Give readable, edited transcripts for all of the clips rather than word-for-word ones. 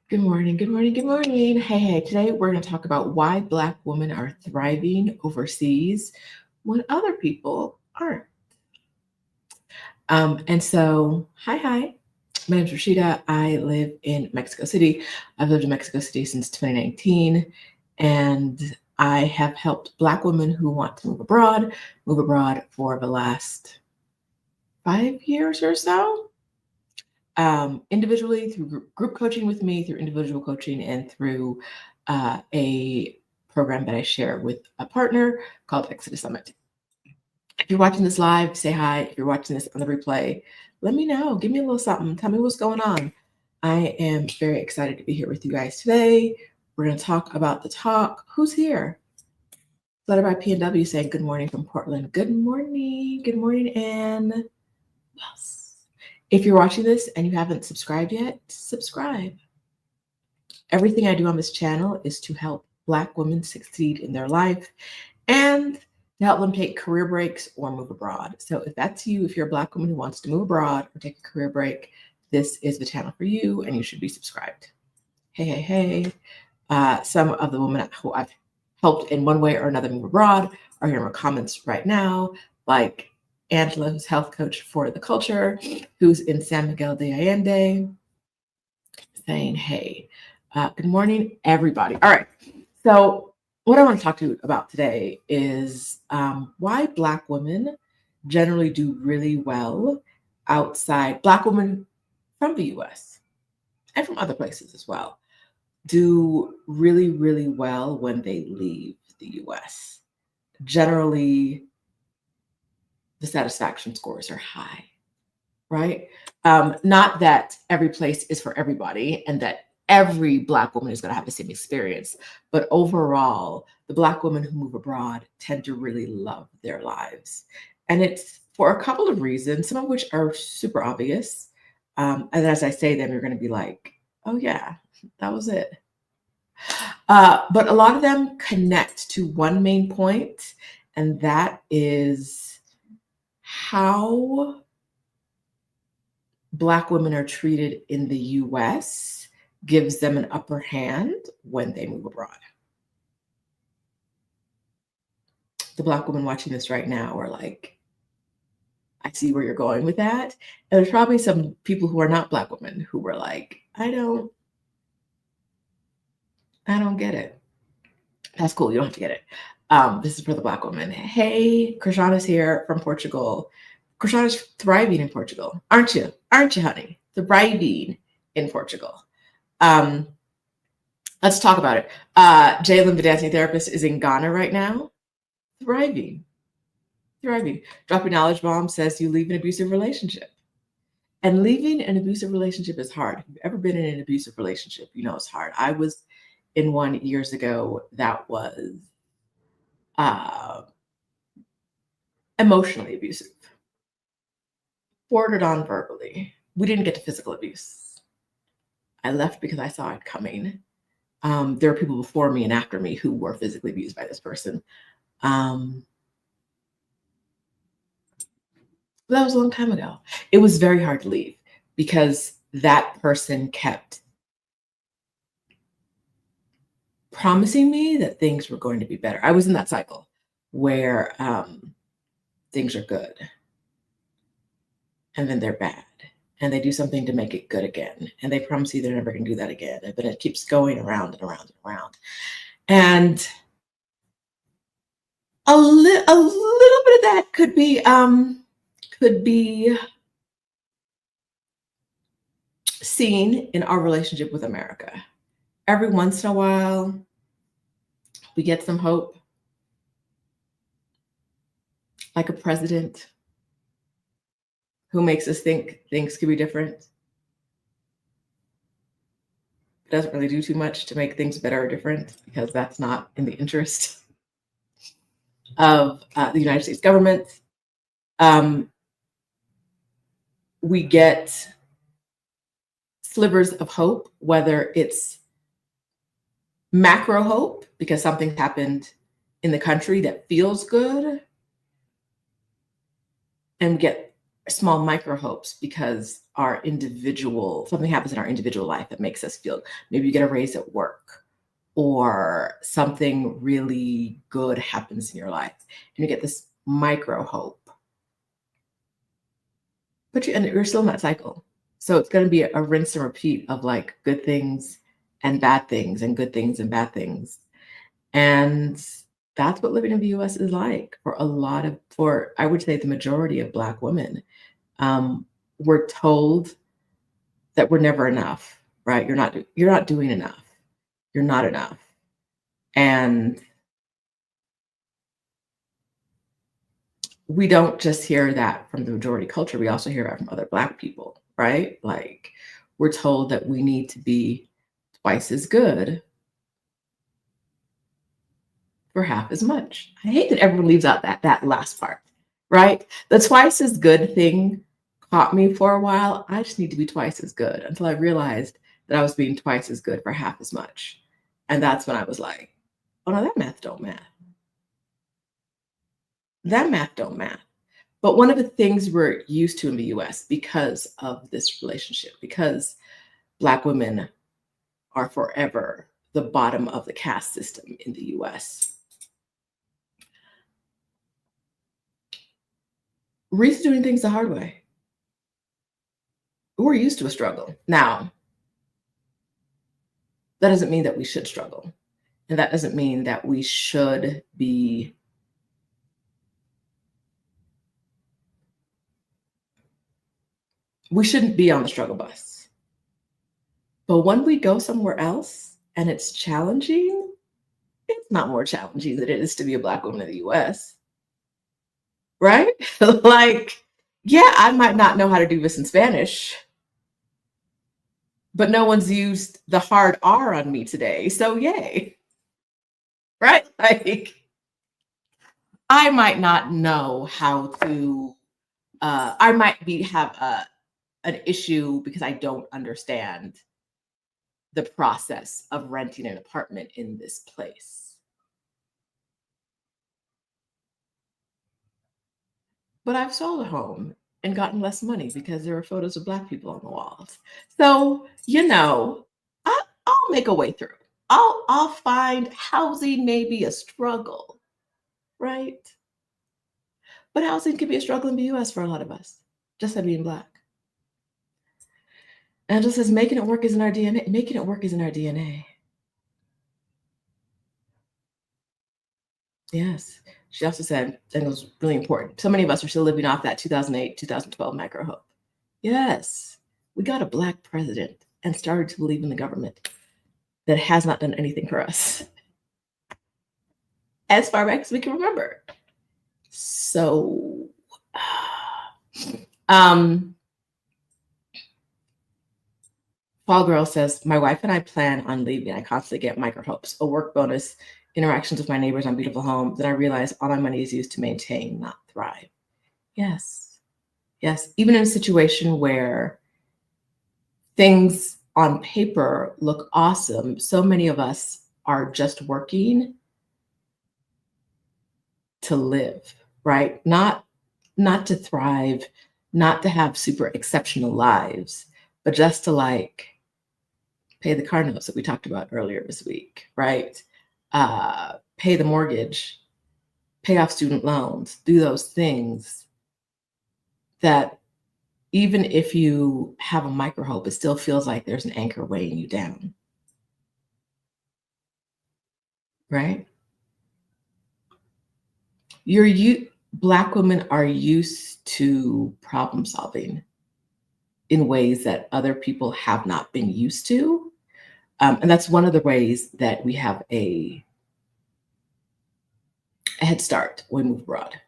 Good morning, good morning, good morning. Hey, today we're going to talk about why Black women are thriving overseas when other people aren't. Hi. My name's Rashida. I live in Mexico City. I've lived in Mexico City since 2019, and I have helped Black women who want to move abroad for the last 5 years or so. Individually through group coaching with me, through individual coaching, and through a program that I share with a partner called Exodus Summit. If you're watching this live, say hi. If you're watching this on the replay, let me know. Give me a little something. Tell me what's going on. I am very excited to be here with you guys today. We're going to talk about the talk. Who's here? Letter by PNW saying good morning from Portland. Good morning. Good morning, Anne. Yes. If you're watching this and you haven't subscribed yet, subscribe. Everything I do on this channel is to help Black women succeed in their life and to help them take career breaks or move abroad. So if that's you, if you're a Black woman who wants to move abroad or take a career break, this is the channel for you and you should be subscribed. Hey. Some of the women who I've helped in one way or another move abroad are here in my comments right now, like Angela, who's health coach for the culture, who's in San Miguel de Allende, saying, hey, good morning, everybody. All right. So what I want to talk to you about today is why Black women generally do really well outside. Black women from the US and from other places as well do really, really well when they leave the US. Generally, the satisfaction scores are high, right? Not that every place is for everybody and that every Black woman is going to have the same experience, but overall, the Black women who move abroad tend to really love their lives. And it's for a couple of reasons, some of which are super obvious. And as I say them, you're going to be like, oh yeah, that was it. But a lot of them connect to one main point, and that is how Black women are treated in the US gives them an upper hand when they move abroad. The Black women watching this right now are like, I see where you're going with that. And there's probably some people who are not Black women who were like, I don't get it. That's cool. You don't have to get it. This is for the Black woman. Hey, Krishana's here from Portugal. Krishana's thriving in Portugal. Aren't you? Aren't you, honey? Thriving in Portugal. Let's talk about it. Jalen, the dancing therapist, is in Ghana right now. Thriving. Dropping Knowledge Bomb says you leave an abusive relationship. And leaving an abusive relationship is hard. If you've ever been in an abusive relationship, you know it's hard. I was in one years ago that was emotionally abusive, bordered on verbally. We didn't get to physical abuse. I left because I saw it coming. There were people before me and after me who were physically abused by this person. That was a long time ago. It was very hard to leave because that person kept promising me that things were going to be better. I was in that cycle where things are good and then they're bad and they do something to make it good again. And they promise you they're never going to do that again. But it keeps going around and around and around. And a little bit of that could be seen in our relationship with America. Every once in a while, we get some hope, like a president who makes us think things could be different. Doesn't really do too much to make things better or different because that's not in the interest of the United States government. We get slivers of hope, whether it's macro hope because something happened in the country that feels good, and we get small micro hopes because something happens in our individual life that makes us feel, maybe you get a raise at work or something really good happens in your life and you get this micro hope. But you're still in that cycle. So it's going to be a rinse and repeat of like good things and bad things and good things and bad things. And that's what living in the US is like for I would say the majority of Black women. We're told that we're never enough, right? You're not doing enough. You're not enough. And we don't just hear that from the majority culture, we also hear that from other Black people, right? Like we're told that we need to be twice as good for half as much. I hate that everyone leaves out that last part, right? The twice as good thing caught me for a while. I just need to be twice as good until I realized that I was being twice as good for half as much. And that's when I was like, oh no, that math don't math. That math don't math. But one of the things we're used to in the US because of this relationship, because Black women are forever the bottom of the caste system in the US. We're used to doing things the hard way. We're used to a struggle. Now, that doesn't mean that we should struggle. And that doesn't mean that we shouldn't be on the struggle bus. But when we go somewhere else and it's challenging, it's not more challenging than it is to be a Black woman in the US. Right? Like, yeah, I might not know how to do this in Spanish, but no one's used the hard R on me today. So yay. Right? Like, I might not know how to, I might have an issue because I don't understand the process of renting an apartment in this place. But I've sold a home and gotten less money because there are photos of Black people on the walls. So, I'll make a way through. I'll find housing may be a struggle, right? But housing can be a struggle in the US for a lot of us, just by being Black. Angela says making it work is in our DNA. Making it work is in our DNA. Yes. She also said, and it was really important, so many of us are still living off that 2008, 2012 micro hope. Yes. We got a Black president and started to believe in the government that has not done anything for us as far back as we can remember. So, Fall Girl says, my wife and I plan on leaving. I constantly get micro hopes, a work bonus, interactions with my neighbors on beautiful home. Then I realize all my money is used to maintain, not thrive. Yes. Yes. Even in a situation where things on paper look awesome, so many of us are just working to live, right? Not to thrive, not to have super exceptional lives, but just to like pay the car notes that we talked about earlier this week, right? Pay the mortgage, pay off student loans, do those things that even if you have a micro hope, it still feels like there's an anchor weighing you down, right? Black women are used to problem solving in ways that other people have not been used to. And that's one of the ways that we have a head start when we move abroad,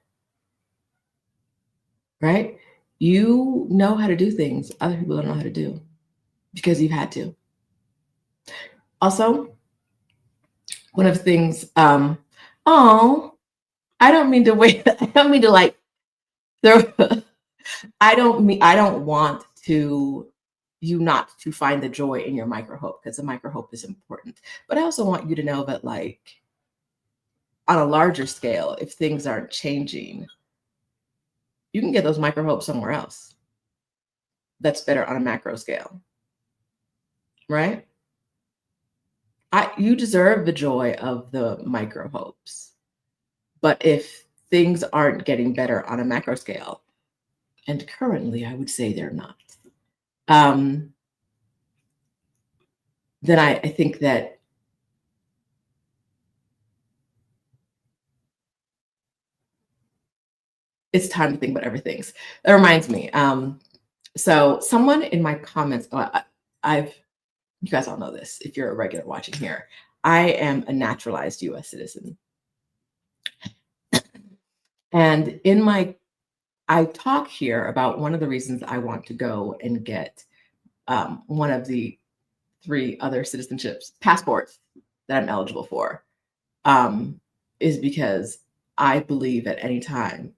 right? You know how to do things other people don't know how to do because you've had to. Also, one of the things, I don't mean to wait. I don't mean to like, I don't want you not to find the joy in your micro hope because the micro hope is important. But I also want you to know that like on a larger scale, if things aren't changing, You can get those micro hopes somewhere else that's better on a macro scale, right? You deserve the joy of the micro hopes. But if things aren't getting better on a macro scale, and currently I would say they're not, then I think that it's time to think about everything. That reminds me. So someone in my comments, you guys all know this if you're a regular watching here, I am a naturalized US citizen. And I talk here about one of the reasons I want to go and get one of the 3 other citizenships, passports that I'm eligible for, is because I believe at any time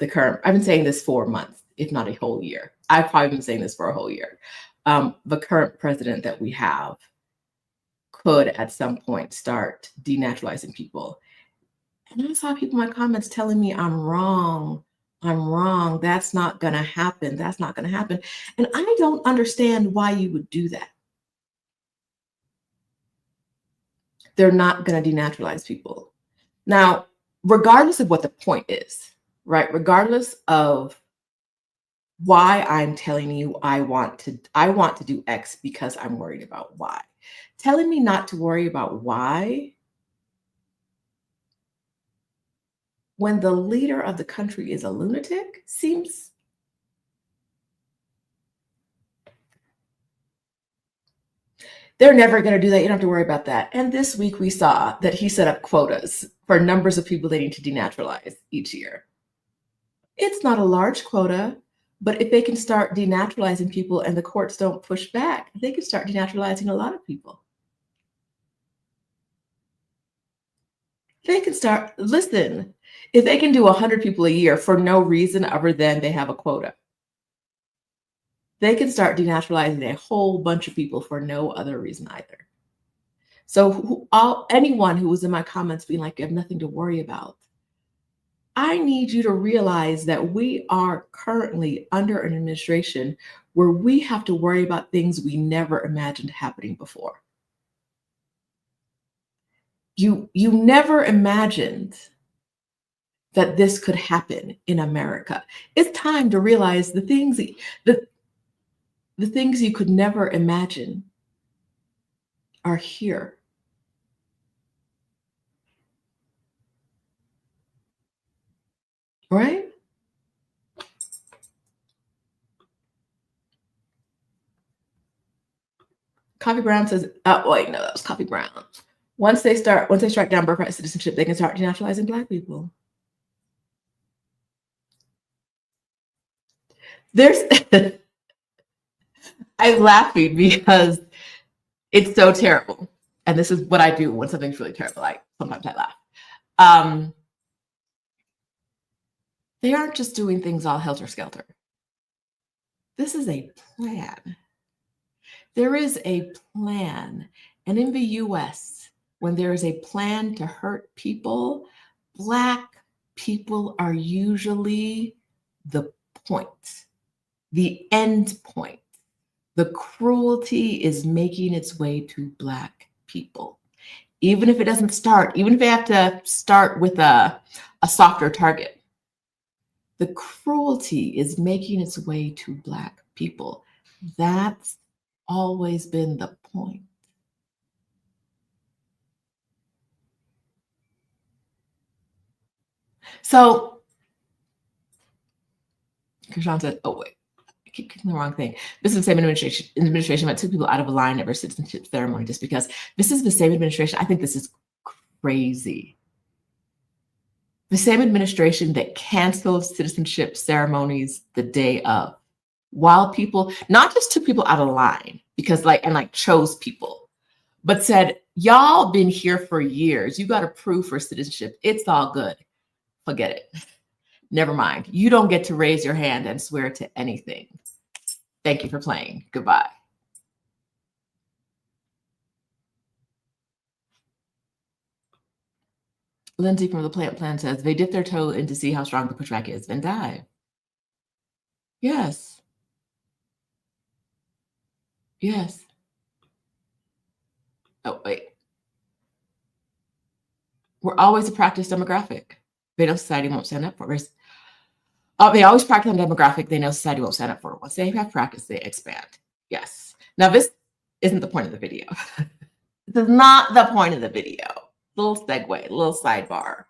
I've been saying this for months, if not a whole year. I've probably been saying this for a whole year. The current president that we have could at some point start denaturalizing people. And I saw people in my comments telling me I'm wrong. I'm wrong. That's not going to happen. That's not going to happen. And I don't understand why you would do that. They're not going to denaturalize people. Now, regardless of what the point is, right? Regardless of why I'm telling you I want to do X because I'm worried about Y. Telling me not to worry about Y when the leader of the country is a lunatic seems. They're never going to do that. You don't have to worry about that. And this week we saw that he set up quotas for numbers of people they need to denaturalize each year. It's not a large quota, but if they can start denaturalizing people and the courts don't push back, they can start denaturalizing a lot of people. They can start, listen, if they can do 100 people a year for no reason other than they have a quota, they can start denaturalizing a whole bunch of people for no other reason either. So anyone who was in my comments being like, you have nothing to worry about, I need you to realize that we are currently under an administration where we have to worry about things we never imagined happening before. You never imagined that this could happen in America. It's time to realize the things you could never imagine are here. Right? Coffee Brown says, oh, wait, no, that was Coffee Brown. Once they strike down birthright citizenship, they can start denaturalizing Black people. I'm laughing because it's so terrible. And this is what I do when something's really terrible. Sometimes I laugh. They aren't just doing things all helter-skelter. This is a plan. There is a plan. And in the US, when there is a plan to hurt people, Black people are usually the point, the end point. The cruelty is making its way to Black people. Even if it doesn't start, even if they have to start with a softer target, the cruelty is making its way to Black people. That's always been the point. So, Krishan said, oh, wait, I keep clicking the wrong thing. This is the same administration that took people out of a line at their citizenship ceremony just because this is the same administration. I think this is crazy. The same administration that canceled citizenship ceremonies the day of, while people not just took people out of line because chose people, but said, y'all been here for years. You got to prove for citizenship. It's all good. Forget it. Never mind. You don't get to raise your hand and swear to anything. Thank you for playing. Goodbye. Lindsay from the Plant Plan says, they dip their toe in to see how strong the pushback is, then dive. Yes. Yes. Oh, wait. We're always a practice demographic. They know society won't stand up for us. They always practice on demographic they know society won't stand up for. Once they have practice, they expand. Yes. Now, this isn't the point of the video. This is not the point of the video. Little segue, little sidebar,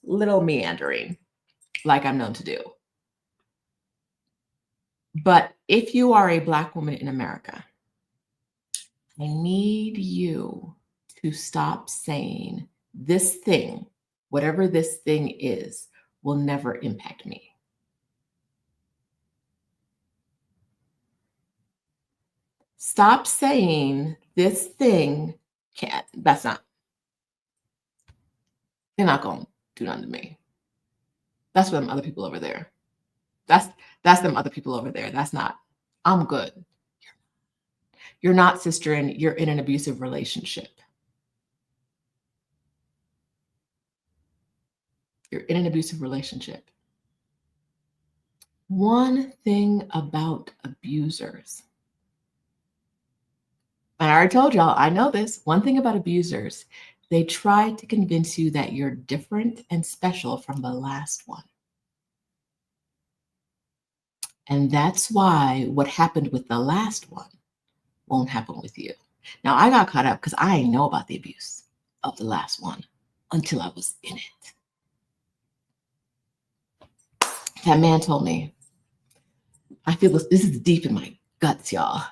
little meandering, like I'm known to do. But if you are a Black woman in America, I need you to stop saying this thing, whatever this thing is, will never impact me. Stop saying this thing can't, that's not, they're not going to do nothing to me. That's for them other people over there. That's them other people over there. That's not, I'm good. You're not, sister, and you're in an abusive relationship. You're in an abusive relationship. One thing about abusers, and I already told y'all, I know this. One thing about abusers, they try to convince you that you're different and special from the last one. And that's why what happened with the last one won't happen with you. Now, I got caught up because I didn't know about the abuse of the last one until I was in it. That man told me, I feel this is deep in my guts, y'all.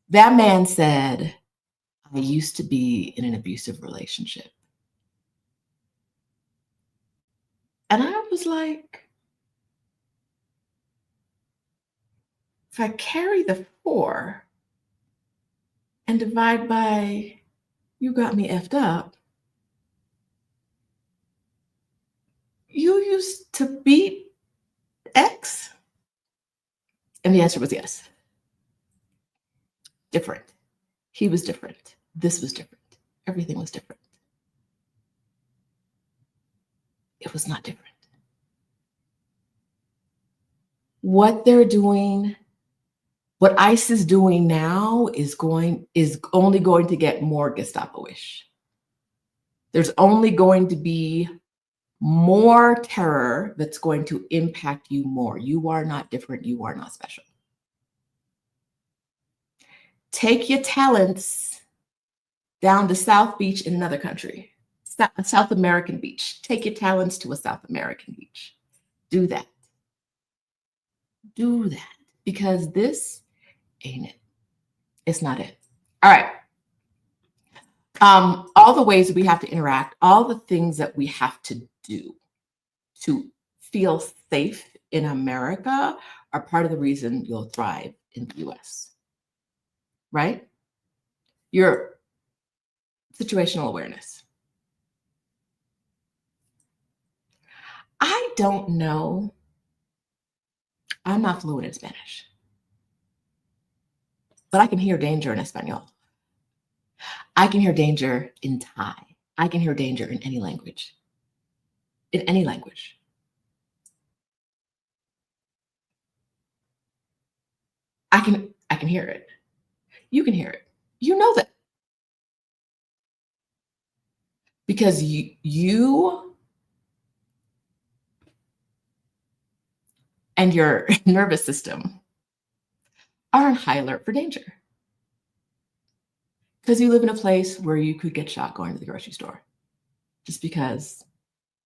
That man said, I used to be in an abusive relationship. And I was like, if I carry the 4 and divide by you got me effed up, you used to beat X? And the answer was yes. Different. He was different. This was different. Everything was different. It was not different. What they're doing, what ICE is doing now is only going to get more Gestapo-ish. There's only going to be more terror that's going to impact you more. You are not different. You are not special. Take your talents down to South Beach in another country, a South American beach. Take your talents to a South American beach. Do that. Do that. Because this ain't it. It's not it. All right. All the ways we have to interact, all the things that we have to do to feel safe in America are part of the reason you'll thrive in the US, right? Your situational awareness. I don't know. I'm not fluent in Spanish, but I can hear danger in Espanol. I can hear danger in Thai. I can hear danger in any language. In any language. I can hear it. You can hear it. You know that. Because you and your nervous system are on high alert for danger. Because you live in a place where you could get shot going to the grocery store just because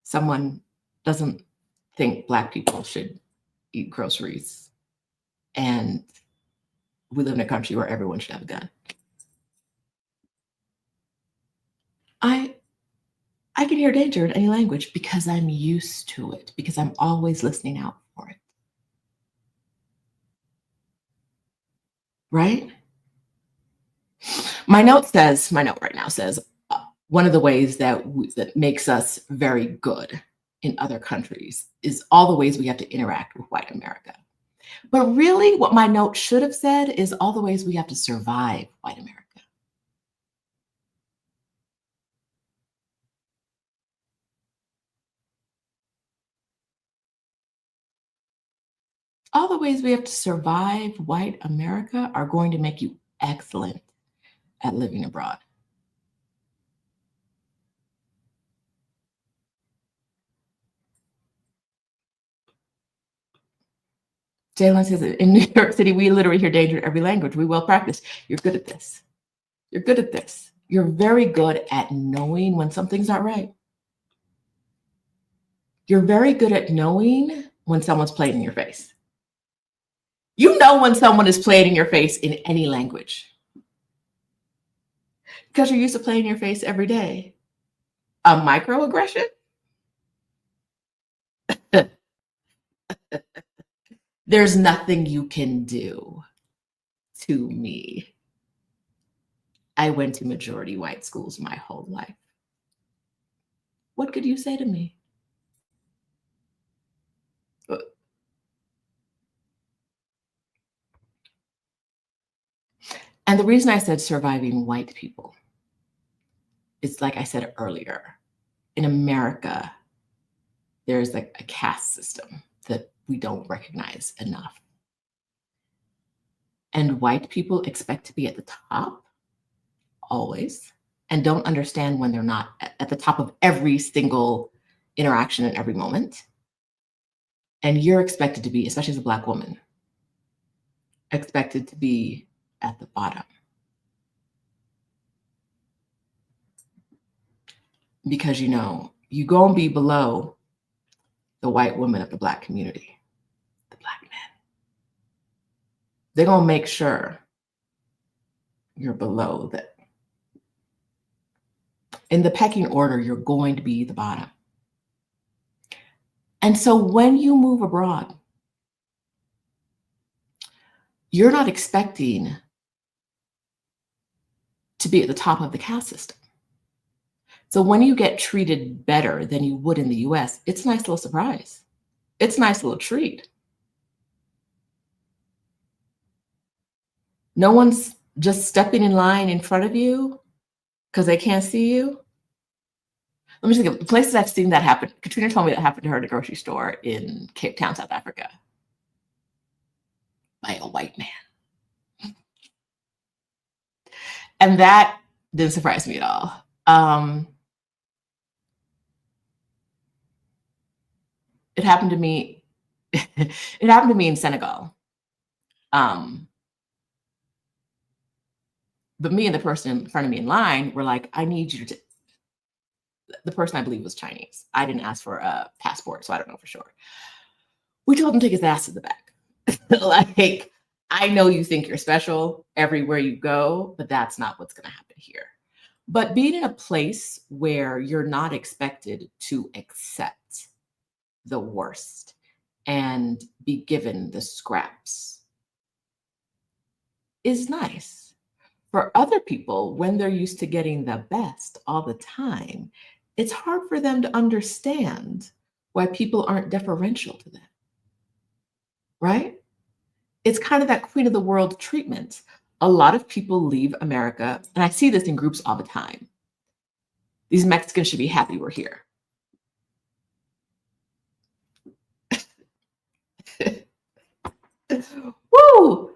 someone doesn't think Black people should eat groceries. And we live in a country where everyone should have a gun. I can hear danger in any language because I'm used to it, because I'm always listening out for it. Right? My note right now says, one of the ways that makes us very good in other countries is all the ways we have to interact with white America. But really what my note should have said is all the ways we have to survive white America. All the ways we have to survive white America are going to make you excellent at living abroad. Jalen says in New York City, we literally hear danger in every language. We well practice. You're good at this. You're good at this. You're very good at knowing when something's not right. You're very good at knowing when someone's playing in your face. You know when someone is playing in your face in any language because you're used to playing in your face every day. A microaggression? There's nothing you can do to me. I went to majority white schools my whole life. What could you say to me? And the reason I said surviving white people is, like I said earlier, in America, there's like a caste system that we don't recognize enough. And white people expect to be at the top always and don't understand when they're not at the top of every single interaction in every moment. And you're expected to be, especially as a Black woman, expected to be at the bottom. Because, you know, you go and be below the white women of the Black community, the Black men. They're going to make sure you're below that. In the pecking order, you're going to be the bottom. And so when you move abroad, you're not expecting to be at the top of the caste system. So when you get treated better than you would in the US, it's a nice little surprise. It's a nice little treat. No one's just stepping in line in front of you because they can't see you. Let me think of the places I've seen that happen. Katrina told me that happened to her at a grocery store in Cape Town, South Africa, by a white man. And that didn't surprise me at all. It happened to me. It happened to me in Senegal. But me and the person in front of me in line were like, I need you to. The person I believe was Chinese. I didn't ask for a passport, so I don't know for sure. We told him to take his ass to the back. Like, I know you think you're special everywhere you go, but that's not what's going to happen here. But being in a place where you're not expected to accept the worst and be given the scraps is nice. For other people, when they're used to getting the best all the time, it's hard for them to understand why people aren't deferential to them, right? It's kind of that queen of the world treatment. A lot of people leave America, and I see this in groups all the time. These Mexicans should be happy we're here. Woo!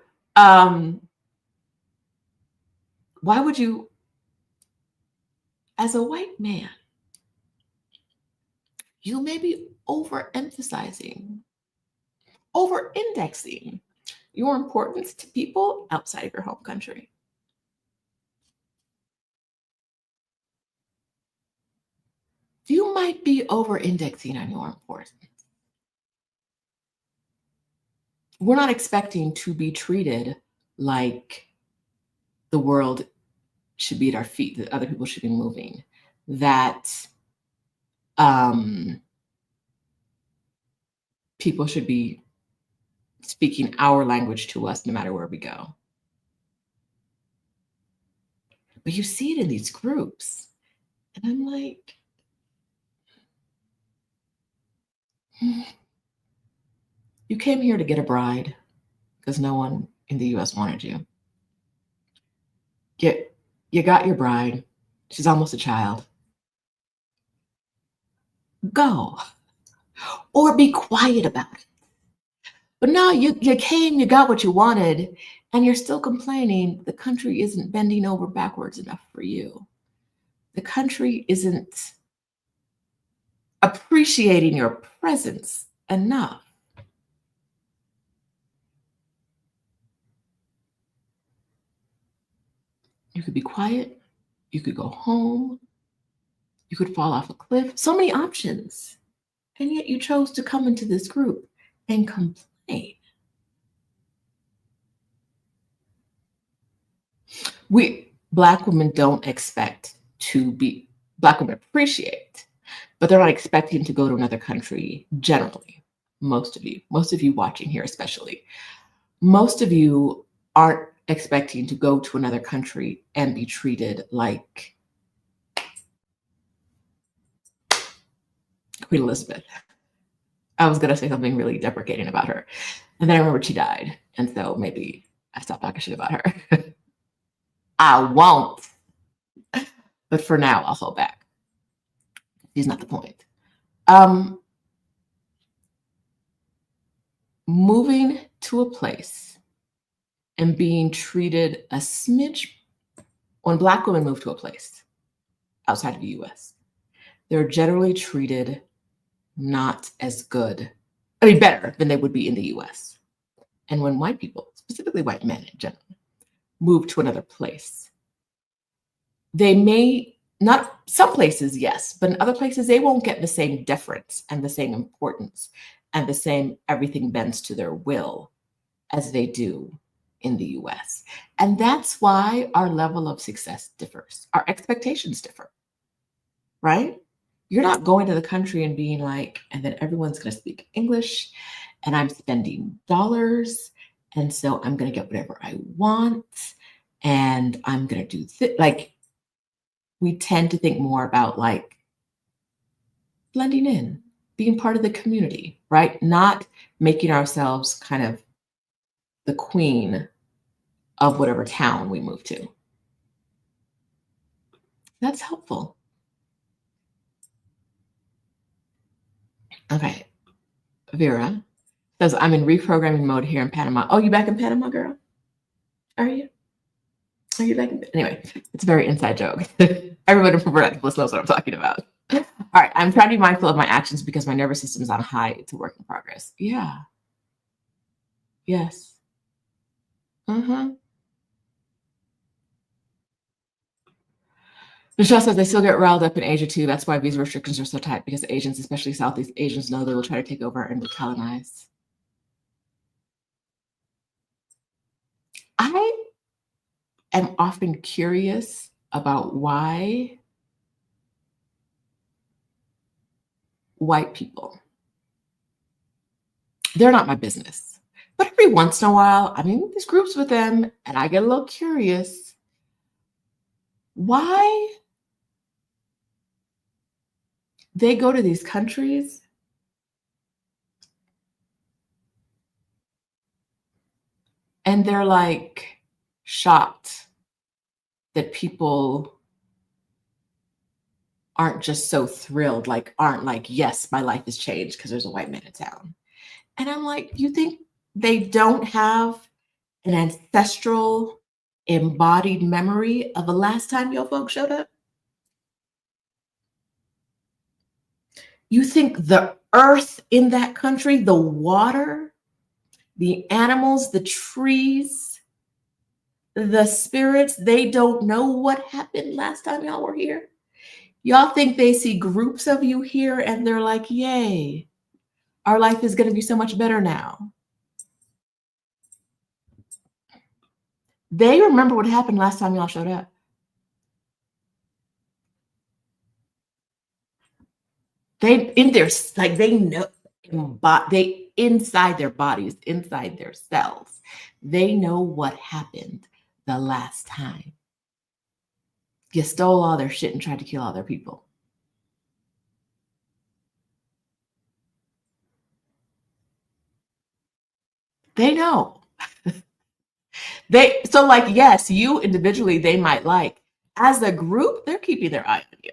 Why would you, as a white man, you may be overemphasizing, over-indexing your importance to people outside of your home country. You might be over-indexing on your importance. We're not expecting to be treated like the world should be at our feet, that other people should be moving, that people should be speaking our language to us no matter where we go. But you see it in these groups, and I'm like, you came here to get a bride because no one in the US wanted you. You got your bride. She's almost a child. Go. Or be quiet about it. But no, you came, you got what you wanted, and you're still complaining the country isn't bending over backwards enough for you. The country isn't appreciating your presence enough. You could be quiet, you could go home, you could fall off a cliff. So many options. And yet you chose to come into this group and complain. Black women don't expect to be, Black women appreciate, but they're not expecting to go to another country generally. Most of you watching here especially, most of you aren't expecting to go to another country and be treated like Queen Elizabeth. I was gonna say something really deprecating about her, and then I remembered she died, and so maybe I stopped talking shit about her. I won't, but for now I'll hold back. She's not the point. Moving to a place and being treated a smidge, when Black women move to a place outside of the US, they're generally treated not as good, better than they would be in the US. And when white people, specifically white men in general, move to another place, they may not, some places, yes, but in other places, they won't get the same deference and the same importance and the same everything bends to their will as they do in the US. And that's why our level of success differs. Our expectations differ, right? You're not going to the country and being like, and then everyone's going to speak English and I'm spending dollars. And so I'm going to get whatever I want. And I'm going to do like, we tend to think more about like blending in, being part of the community, right? Not making ourselves kind of the queen of whatever town we move to. That's helpful. Okay. Vera says, I'm in reprogramming mode here in Panama. Oh, you back in Panama, girl? Are you? Are you back in? Anyway, it's a very inside joke. Everybody from Productivist knows what I'm talking about. All right. I'm trying to be mindful of my actions because my nervous system is on high. It's a work in progress. Yeah. Yes. Michelle says they still get riled up in Asia too. That's why visa restrictions are so tight, because Asians, especially Southeast Asians, know they will try to take over and colonize. I am often curious about why white people, they're not my business. But every once in a while, I mean, there's groups with them and I get a little curious. Why they go to these countries and they're like shocked that people aren't just so thrilled, like aren't like, yes, my life has changed because there's a white man in town. And I'm like, you think they don't have an ancestral embodied memory of the last time your folks showed up? You think the earth in that country, the water, the animals, the trees, the spirits, they don't know what happened last time y'all were here? Y'all think they see groups of you here and they're like, yay, our life is going to be so much better now. They remember what happened last time y'all showed up. They in their, like, they know, they inside their bodies, inside their cells, they know what happened the last time you stole all their shit and tried to kill all their people. They know. So like, yes, you individually, they might like, as a group, they're keeping their eye on you.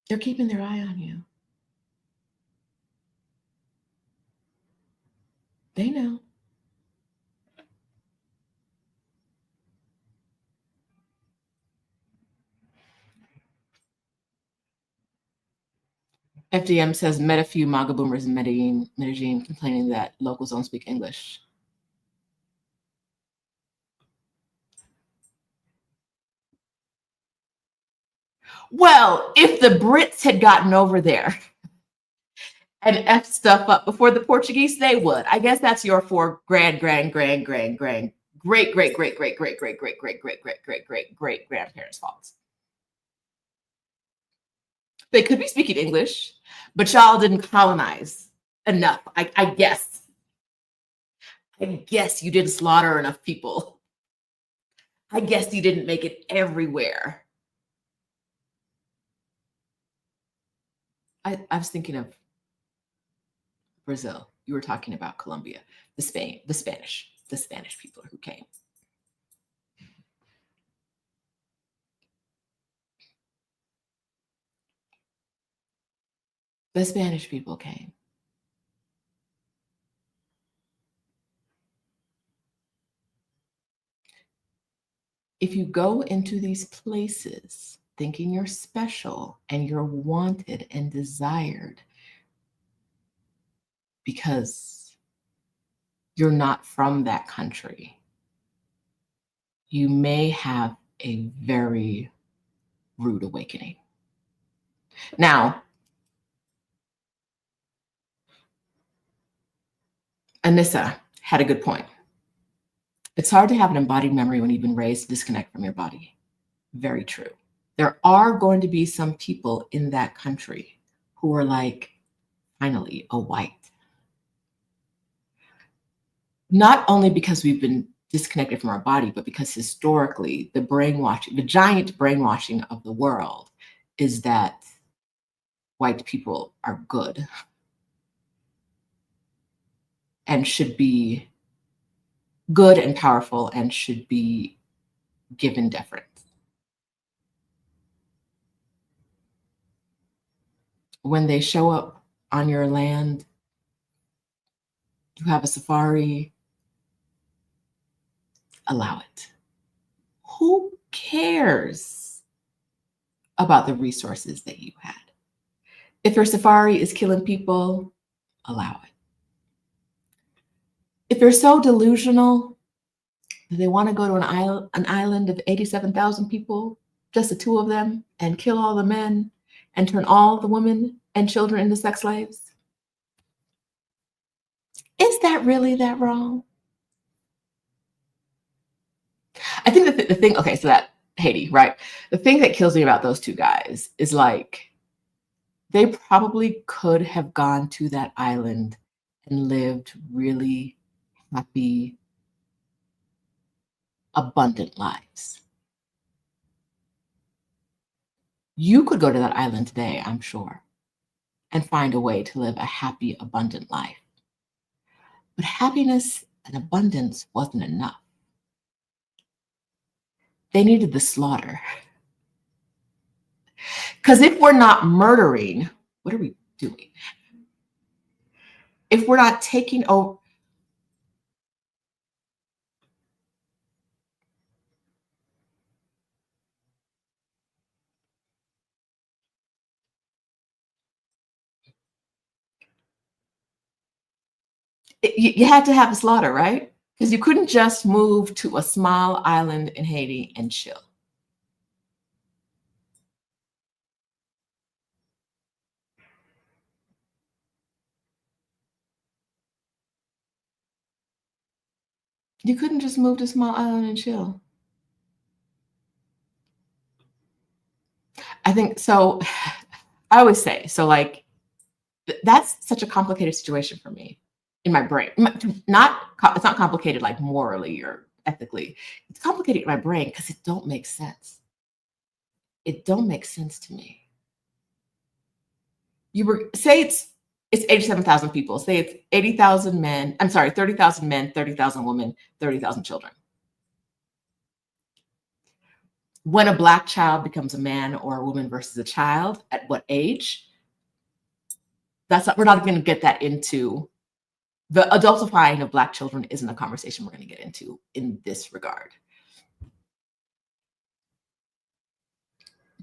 They're keeping their eye on you. They know. FDM says met a few MAGA boomers in Medellin complaining that locals don't speak English. Well, if the Brits had gotten over there and F stuff up before the Portuguese, they would. I guess that's your four great grandparents' fault. They could be speaking English, but y'all didn't colonize enough. I guess. I guess you didn't slaughter enough people. I guess you didn't make it everywhere. I was thinking of Brazil. You were talking about Colombia, the Spanish people who came. The Spanish people came. If you go into these places thinking you're special and you're wanted and desired because you're not from that country, you may have a very rude awakening. Now, Anissa had a good point. It's hard to have an embodied memory when you've been raised to disconnect from your body. Very true. There are going to be some people in that country who are like, finally, a white. Not only because we've been disconnected from our body, but because historically the brainwashing, the giant brainwashing of the world is that white people are good and should be good and powerful and should be given deference. When they show up on your land, you have a safari, allow it. Who cares about the resources that you had? If your safari is killing people, allow it. If you're so delusional that they want to go to an island of 87,000 people, just the two of them, and kill all the men and turn all the women and children into sex slaves, is that really that wrong? I think that the thing, okay, so that Haiti, right? The thing that kills me about those two guys is like, they probably could have gone to that island and lived really happy, abundant lives. You could go to that island today, I'm sure, and find a way to live a happy, abundant life. But happiness and abundance wasn't enough. They needed the slaughter. Because if we're not murdering, what are we doing? If we're not taking over, you had to have a slaughter, right? Because you couldn't just move to a small island in Haiti and chill. You couldn't just move to a small island and chill. I think so. I always say, so like, that's such a complicated situation for me in my brain. It's not complicated like morally or ethically. It's complicated in my brain because it don't make sense. It don't make sense to me. Say it's 87,000 people. Say it's 80,000 men. I'm sorry, 30,000 men, 30,000 women, 30,000 children. when a Black child becomes a man or a woman versus a child, at what age? We're not going to get that into. The adultifying of Black children isn't a conversation we're going to get into in this regard.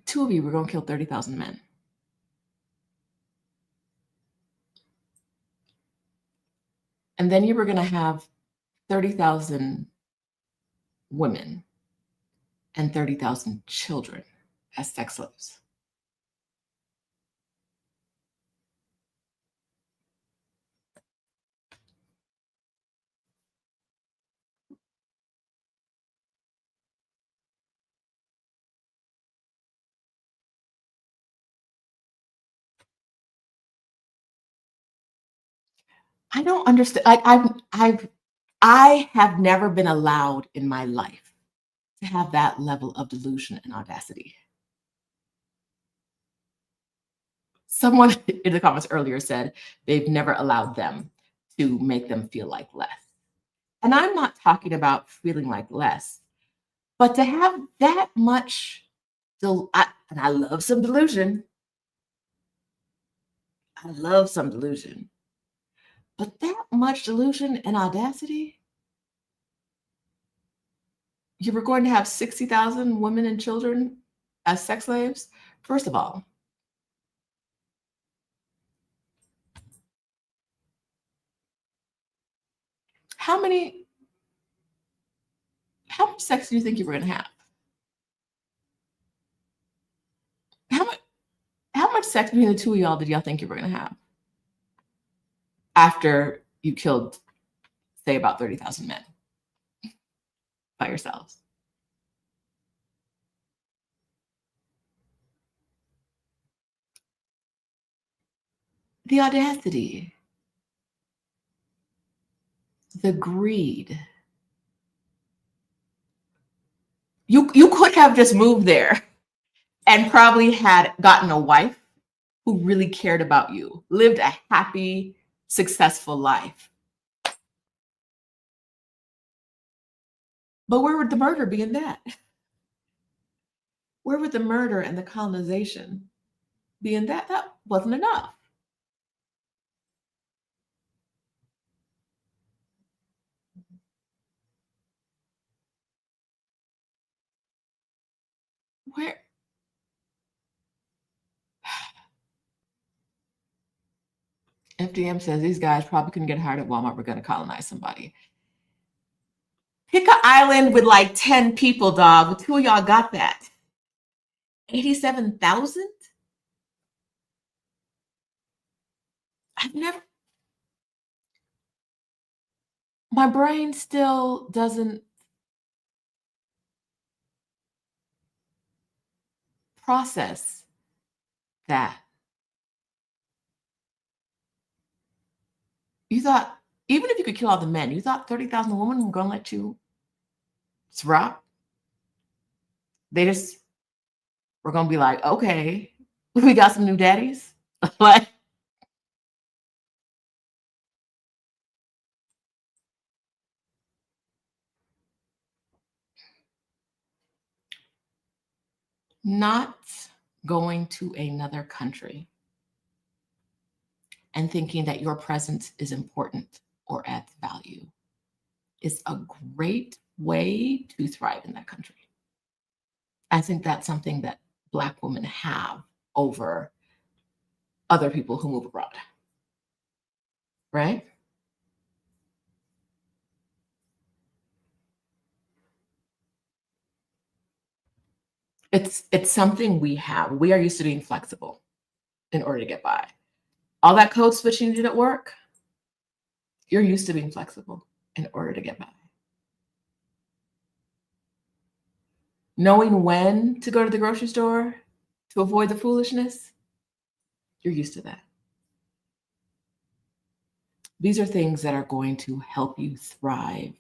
2 of you were going to kill 30,000 men. And then you were going to have 30,000 women and 30,000 children as sex slaves. I don't understand. I have never been allowed in my life to have that level of delusion and audacity. Someone in the comments earlier said they've never allowed them to make them feel like less. And I'm not talking about feeling like less, but to have that much, and I love some delusion. I love some delusion. But that much delusion and audacity, you were going to have 60,000 women and children as sex slaves? First of all, how much sex do you think you were going to have? How much sex between the two of y'all did y'all think you were going to have after you killed, say, about 30,000 men by yourselves? The audacity, the greed. You could have just moved there and probably had gotten a wife who really cared about you, lived a happy, successful life. But where would the murder be in that? Where would the murder and the colonization be in that? That wasn't enough. Where? FDM says these guys probably couldn't get hired at Walmart. We're going to colonize somebody. Pick an island with like 10 people, dog. The two of y'all got that. 87,000? I've never. My brain still doesn't process that. You thought, even if you could kill all the men, you thought 30,000 women were going to let you rock? They just were going to be like, okay, we got some new daddies. Like, not going to another country and thinking that your presence is important or adds value is a great way to thrive in that country. I think that's something that Black women have over other people who move abroad, right? It's something we have. We are used to being flexible in order to get by. All that code switching didn't work. You're used to being flexible in order to get by. Knowing when to go to the grocery store to avoid the foolishness, you're used to that. These are things that are going to help you thrive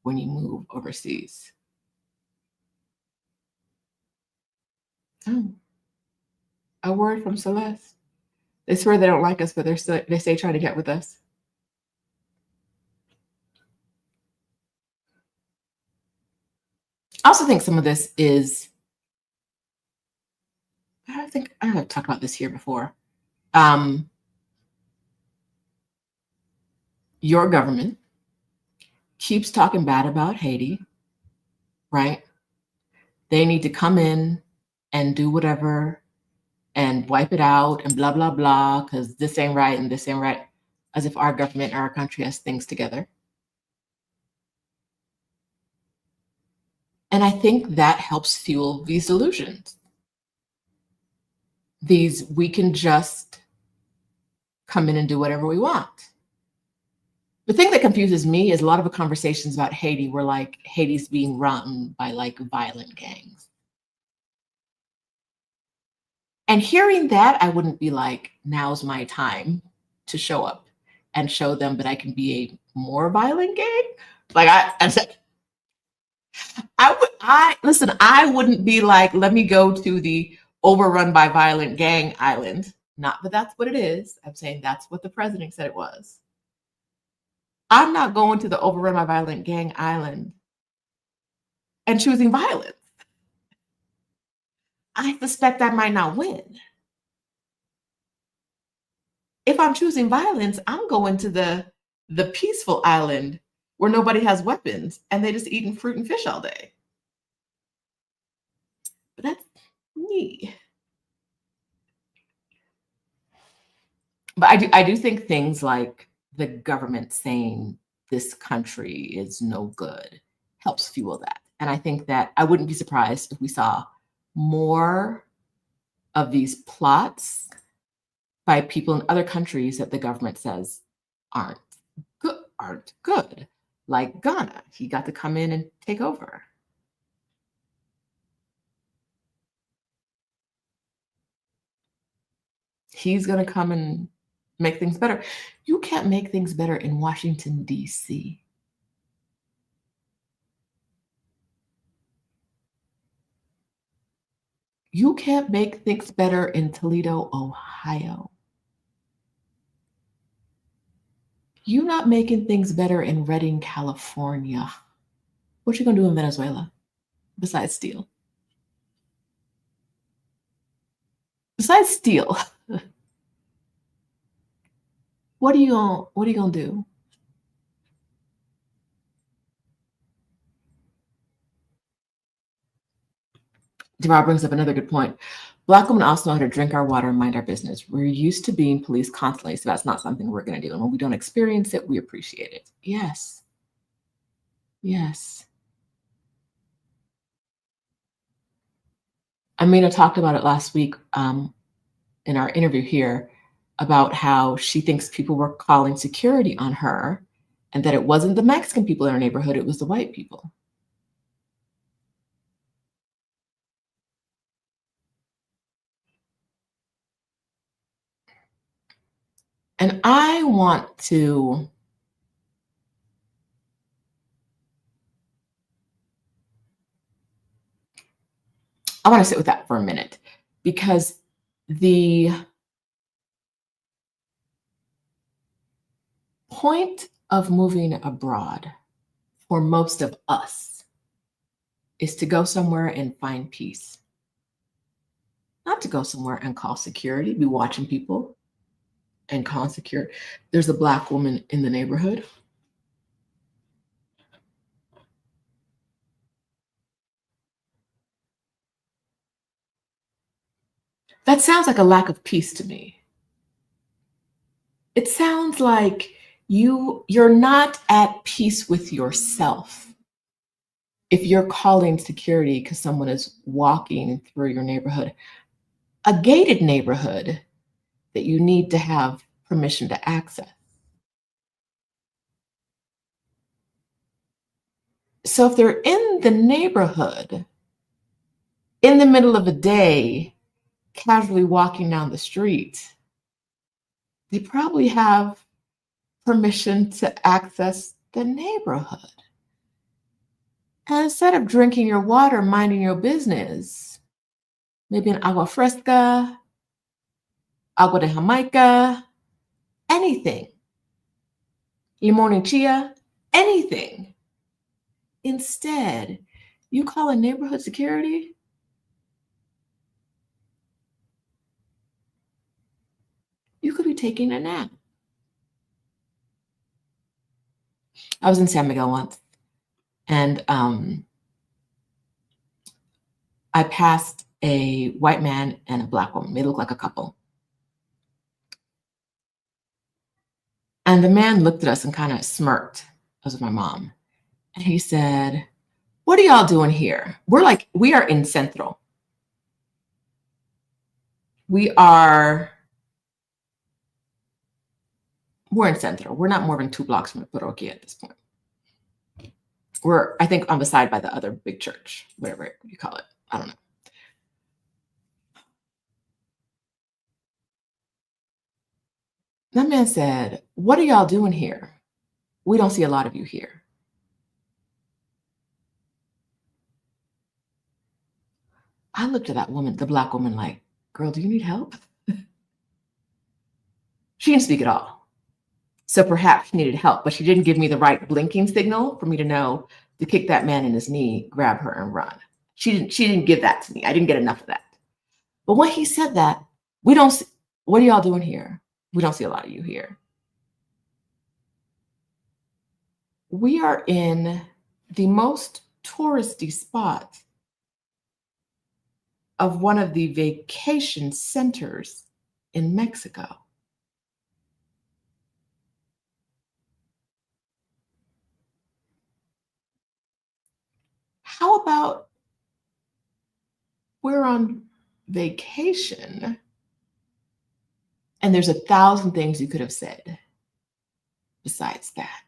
when you move overseas. Oh, a word from Celeste. They swear they don't like us, but they stay trying to get with us. I also think some of this is think I have talked about this here before. Your government keeps talking bad about Haiti, right? They need to come in and do whatever and wipe it out and blah, blah, blah, because this ain't right and this ain't right, as if our government or our country has things together. And I think that helps fuel these delusions. We can just come in and do whatever we want. The thing that confuses me is a lot of the conversations about Haiti were like Haiti's being run by like violent gangs. And hearing that, I wouldn't be like, now's my time to show up and show them that I can be a more violent gang. Like listen, I wouldn't be like, let me go to the overrun by violent gang island. Not that that's what it is. I'm saying that's what the president said it was. I'm not going to the overrun by violent gang island and choosing violence. I suspect I might not win. If I'm choosing violence, I'm going to the peaceful island where nobody has weapons and they just eating fruit and fish all day. But that's me. But I do think things like the government saying this country is no good helps fuel that. And I think that I wouldn't be surprised if we saw more of these plots by people in other countries that the government says aren't good. Like Ghana, he got to come in and take over. He's going to come and make things better. You can't make things better in Washington, D.C. You can't make things better in Toledo, Ohio. You're not making things better in Redding, California. What you gonna do in Venezuela besides steal? Besides steal, what are you gonna do? Devar brings up another good point. Black women also know how to drink our water and mind our business. We're used to being policed constantly, so that's not something we're going to do. And when we don't experience it, we appreciate it. Yes. Yes. Amina talked about it last week in our interview here about how she thinks people were calling security on her and that it wasn't the Mexican people in her neighborhood, it was the white people. And I want to sit with that for a minute, because the point of moving abroad for most of us is to go somewhere and find peace. Not to go somewhere and call security, be watching people and call security. There's a Black woman in the neighborhood. That sounds like a lack of peace to me. It sounds like you're not at peace with yourself if you're calling security because someone is walking through your neighborhood, a gated neighborhood that you need to have permission to access. So if they're in the neighborhood in the middle of the day, casually walking down the street, they probably have permission to access the neighborhood. And instead of drinking your water, minding your business, maybe an agua fresca, agua de Jamaica, anything, limón y chia, anything. Instead, you call a neighborhood security be taking a nap. I was in San Miguel once, and I passed a white man and a Black woman. They look like a couple. And the man looked at us and kind of smirked. I was with my mom. And he said, "What are y'all doing here?" We are in Central. We're in Central. We're not more than 2 blocks from the Paroquia at this point. We're, I think, on the side by the other big church, whatever you call it. I don't know. That man said, "What are y'all doing here? We don't see a lot of you here." I looked at that woman, the Black woman, like, "Girl, do you need help?" She didn't speak at all. So perhaps she needed help, but she didn't give me the right blinking signal for me to know to kick that man in his knee, grab her, and run. She didn't give that to me. I didn't get enough of that. But when he said that, "We don't see, what are y'all doing here? We don't see a lot of you here." We are in the most touristy spot of one of the vacation centers in Mexico. How about we're on vacation and there's 1,000 things you could have said besides that?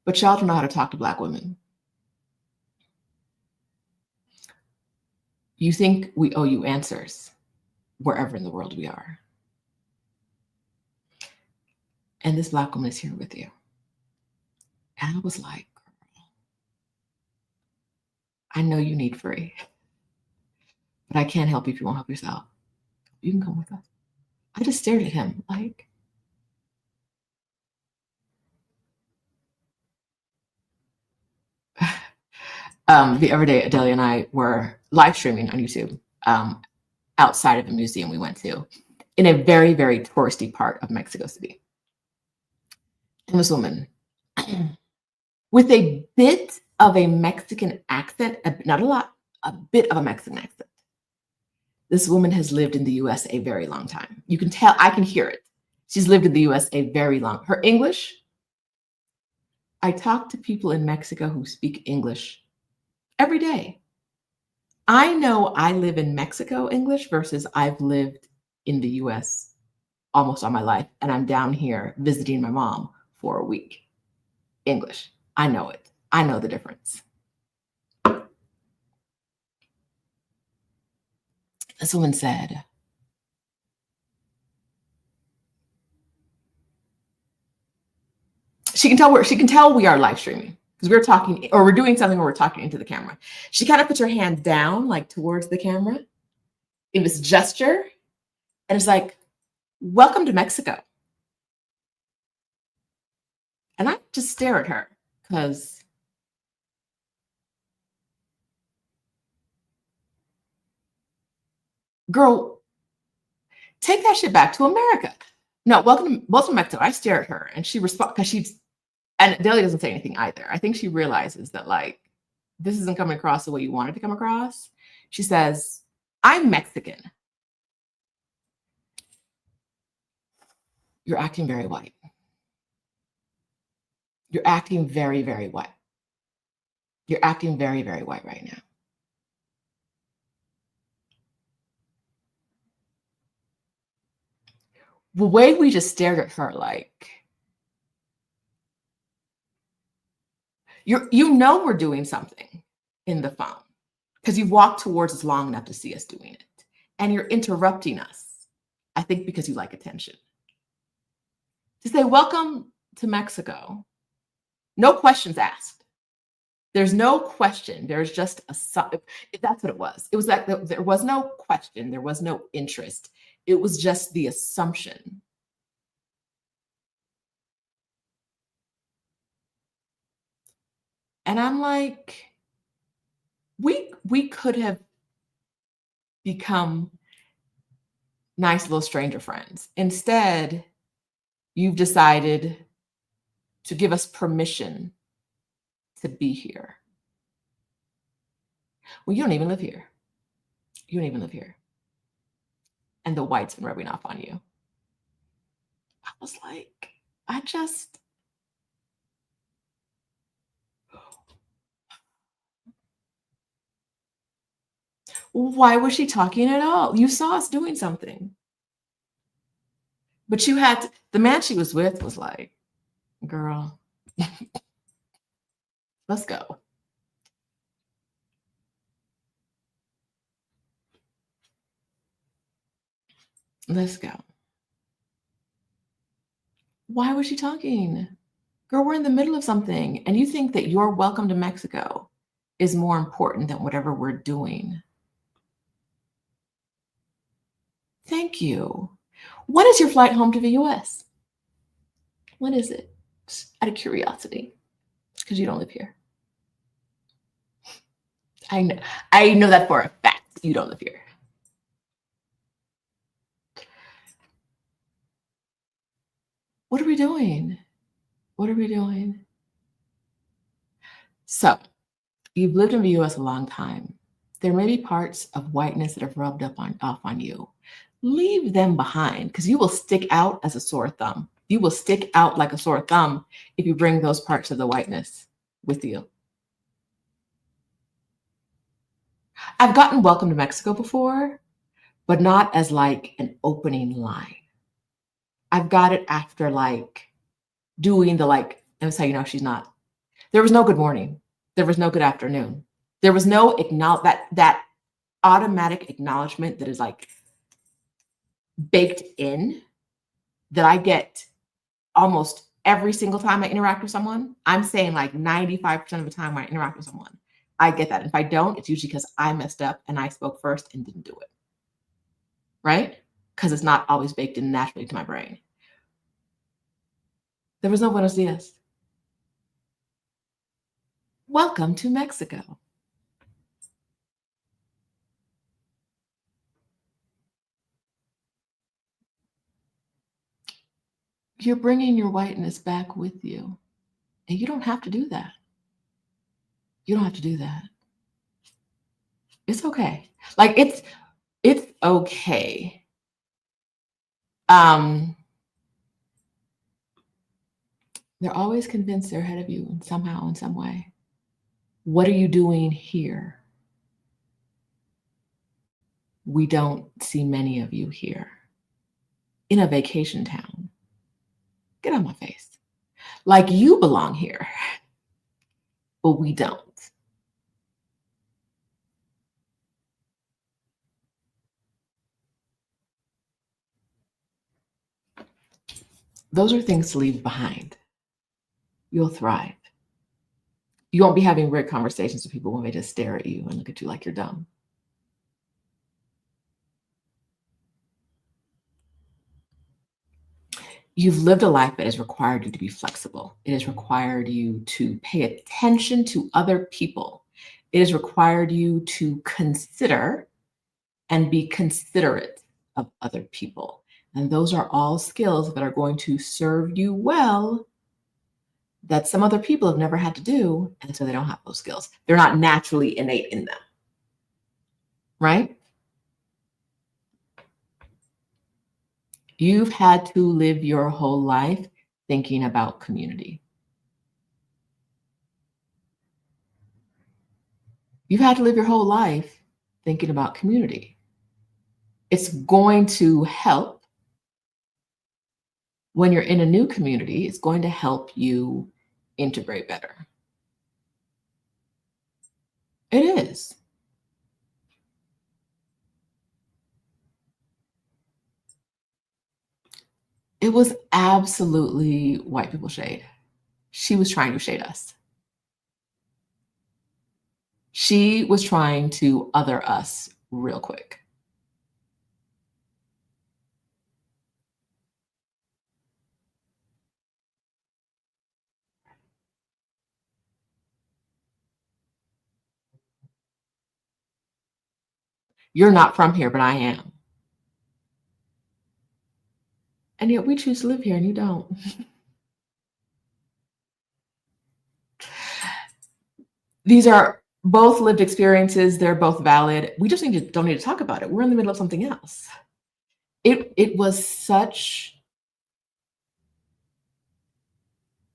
But y'all don't know how to talk to Black women. You think we owe you answers wherever in the world we are. And this Black woman is here with you. And I was like, "Girl, I know you need free, but I can't help you if you won't help yourself. You can come with us." I just stared at him like, the other day, Adelia and I were live streaming on YouTube outside of a museum we went to in a very, very touristy part of Mexico City. And this woman with a bit of a Mexican accent, not a lot, a bit of a Mexican accent. This woman has lived in the US a very long time. You can tell, I can hear it. She's lived in the US a very long, her English, I talk to people in Mexico who speak English every day. I know I live in Mexico English versus I've lived in the US almost all my life, and I'm down here visiting my mom for a week. English. I know it. I know the difference. This woman said, she can tell we are live streaming because we're talking or we're doing something where we're talking into the camera. She kind of puts her hand down like towards the camera in this gesture, and it's like, "Welcome to Mexico." And I just stare at her because girl, take that shit back to America. No, welcome to Mexico. I stare at her and she responds because and Delia doesn't say anything either. I think she realizes that like this isn't coming across the way you wanted to come across. She says, "I'm Mexican." You're acting very white. You're acting very, very white. You're acting very, very white right now. The way we just stared at her like, you know we're doing something in the phone because you've walked towards us long enough to see us doing it. And you're interrupting us, I think because you like attention. To say, "Welcome to Mexico." No questions asked. There's no question. There's just that's what it was. It was like there was no question. There was no interest. It was just the assumption. And I'm like, we could have become nice little stranger friends. Instead, you've decided to give us permission to be here. Well, you don't even live here. You don't even live here. And the white's been rubbing off on you. I was like, I just, why was she talking at all? You saw us doing something. But you had to, the man she was with was like, girl, let's go. Let's go. Why was she talking? Girl, we're in the middle of something. And you think that your welcome to Mexico is more important than whatever we're doing. Thank you. When is your flight home to the US? When is it? Just out of curiosity, because you don't live here. I know that for a fact. You don't live here. What are we doing? What are we doing? So, you've lived in the US a long time. There may be parts of whiteness that have rubbed off on you. Leave them behind, because you will stick out as a sore thumb. You will stick out like a sore thumb if you bring those parts of the whiteness with you. I've gotten welcome to Mexico before, but not as like an opening line. I've got it after like doing the like, and that's how you know she's not. There was no good morning. There was no good afternoon. There was no that automatic acknowledgement that is like baked in that I get almost every single time I interact with someone. I'm saying like 95% of the time when I interact with someone, I get that. If I don't, it's usually because I messed up and I spoke first and didn't do it. Right? Because it's not always baked in naturally to my brain. There was no buenos dias. Welcome to Mexico. You're bringing your whiteness back with you. And you don't have to do that. You don't have to do that. It's okay. Like it's okay. They're always convinced they're ahead of you somehow, in some way. What are you doing here? We don't see many of you here. In a vacation town. Get on my face. Like you belong here, but we don't. Those are things to leave behind. You'll thrive. You won't be having weird conversations with people when they just stare at you and look at you like you're dumb. You've lived a life that has required you to be flexible. It has required you to pay attention to other people. It has required you to consider and be considerate of other people. And those are all skills that are going to serve you well that some other people have never had to do. And so they don't have those skills. They're not naturally innate in them. Right? You've had to live your whole life thinking about community. You've had to live your whole life thinking about community. It's going to help when you're in a new community. It's going to help you integrate better. It is. It was absolutely white people shade. She was trying to shade us. She was trying to other us real quick. You're not from here, but I am. And yet we choose to live here and you don't. These are both lived experiences. They're both valid. We just don't need to talk about it. We're in the middle of something else. It was such,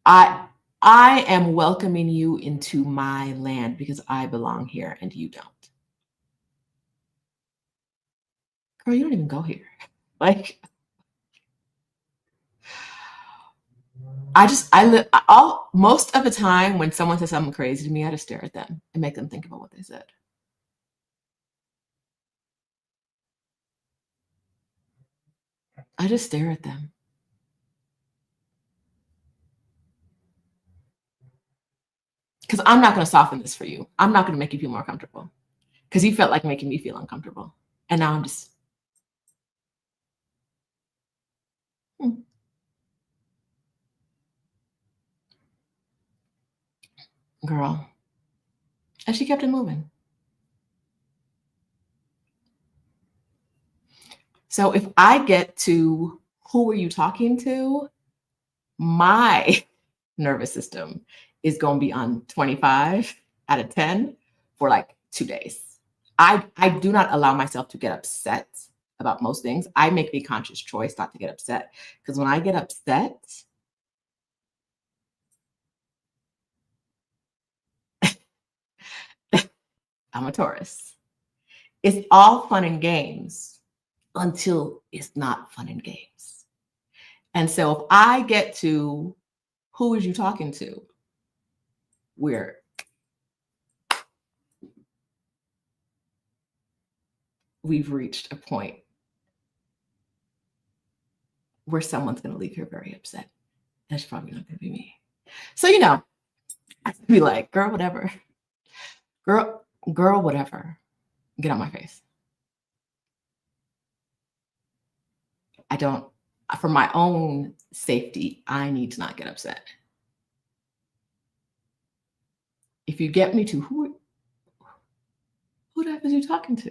I am welcoming you into my land because I belong here and you don't. Girl, you don't even go here. Like, most of the time when someone says something crazy to me, I just stare at them and make them think about what they said. I just stare at them. Because I'm not going to soften this for you. I'm not going to make you feel more comfortable. Because you felt like making me feel uncomfortable. And now I'm just, girl. And she kept it moving. So if I get to who are you talking to, my nervous system is going to be on 25 out of 10 for like 2 days. I do not allow myself to get upset about most things. I make the conscious choice not to get upset because when I get upset, I'm a Taurus. It's all fun and games until it's not fun and games. And so if I get to who is you talking to, we've reached a point where someone's going to leave here very upset. That's probably not going to be me. So, I could be like, girl, whatever. Girl, whatever. Get on my face. For my own safety, I need to not get upset. If you get me to who the heck is you talking to?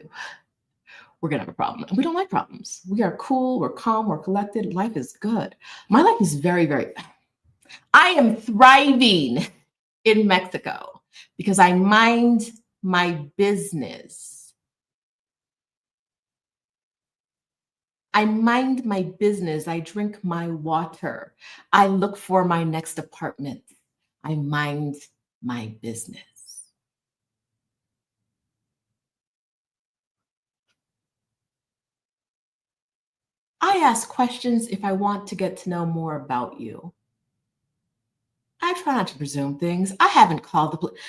We're going to have a problem. And we don't like problems. We are cool. We're calm. We're collected. Life is good. My life is very, very, I am thriving in Mexico because I mind my business. I mind my business. I drink my water. I look for my next apartment. I mind my business. I ask questions if I want to get to know more about you. I try not to presume things. I haven't called the police.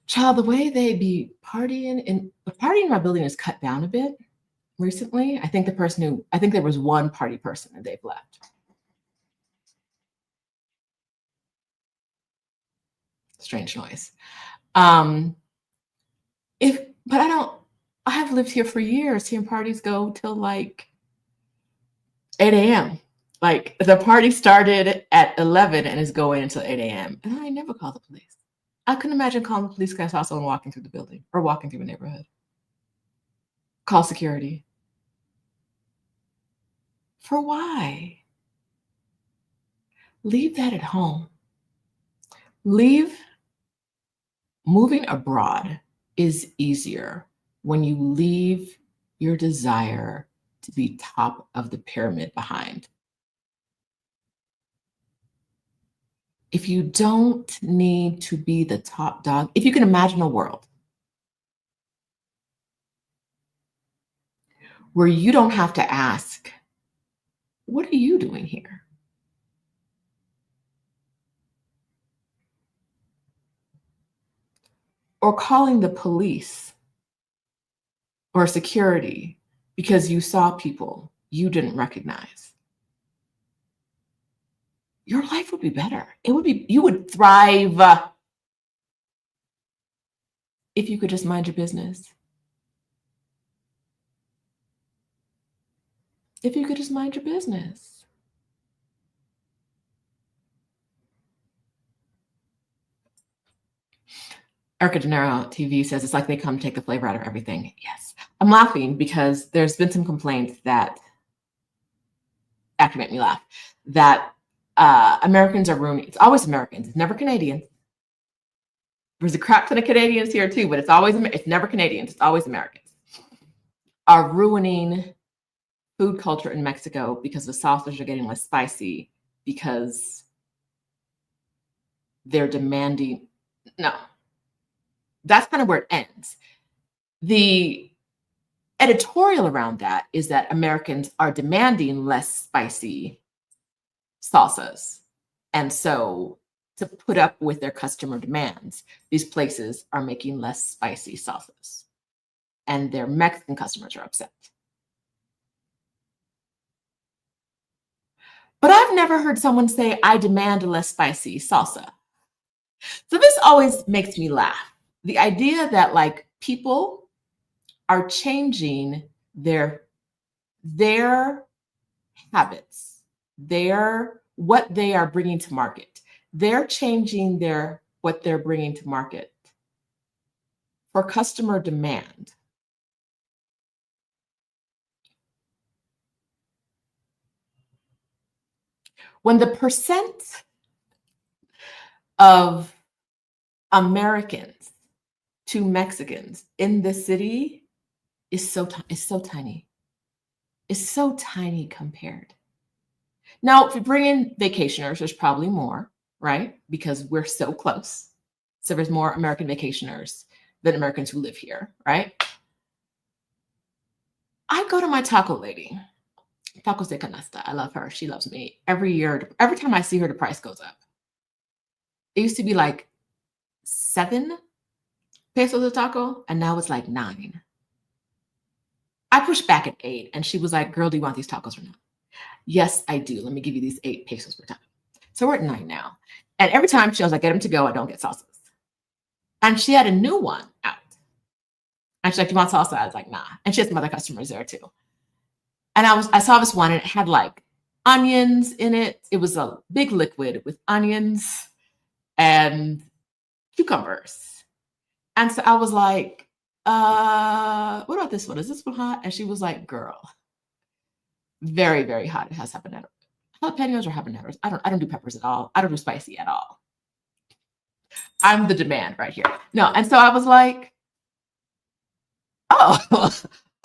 Child, the way they be partying in my building is cut down a bit recently. I think there was one party person and they've left. Strange noise. I have lived here for years. Seeing parties go till like 8 a.m. Like the party started at 11 and is going until 8 a.m. And I never call the police. I couldn't imagine calling the police because I saw someone walking through the building or walking through a neighborhood. Call security. For why? Leave that at home. Moving abroad is easier when you leave your desire to be top of the pyramid behind. If you don't need to be the top dog, if you can imagine a world where you don't have to ask, what are you doing here? Or calling the police or security because you saw people you didn't recognize. Your life would be better. You would thrive if you could just mind your business. If you could just mind your business. Erica De Niro TV says it's like they come take the flavor out of everything. Yes. I'm laughing because there's been some complaints that actually make me laugh, that Americans are ruining, it's always Americans, it's never Canadians. There's a crap ton of Canadians here too, but it's never Canadians, it's always Americans, are ruining food culture in Mexico because the sauces are getting less spicy because they're demanding. No, that's kind of where it ends. The editorial around that is that Americans are demanding less spicy salsas. And so to put up with their customer demands, these places are making less spicy salsas. And their Mexican customers are upset. But I've never heard someone say, I demand a less spicy salsa. So this always makes me laugh. The idea that like people are changing their habits, what they are bringing to market. They're changing what they're bringing to market for customer demand. When the percent of Americans to Mexicans in the city is so tiny. It's so tiny compared. Now, if you bring in vacationers, there's probably more, right? Because we're so close. So there's more American vacationers than Americans who live here, right? I go to my taco lady, Tacos de Canasta. I love her. She loves me. Every year, every time I see her, the price goes up. It used to be like 7 pesos a taco, and now it's like 9. I pushed back at 8, and she was like, girl, do you want these tacos or not? Yes, I do. Let me give you these 8 pesos per taco. So we're at 9 now. And every time she was like, get them to go, I don't get salsas. And she had a new one out. And she's like, do you want salsa? I was like, nah. And she had some other customers there too. And I saw this one, and it had like onions in it. It was a big liquid with onions and cucumbers. And so I was like, what about this one? Is this one hot? And she was like, girl, very, very hot. It has habaneros. Jalapenos or habaneros. I don't do peppers at all. I don't do spicy at all. I'm the demand right here. No, and so I was like, oh,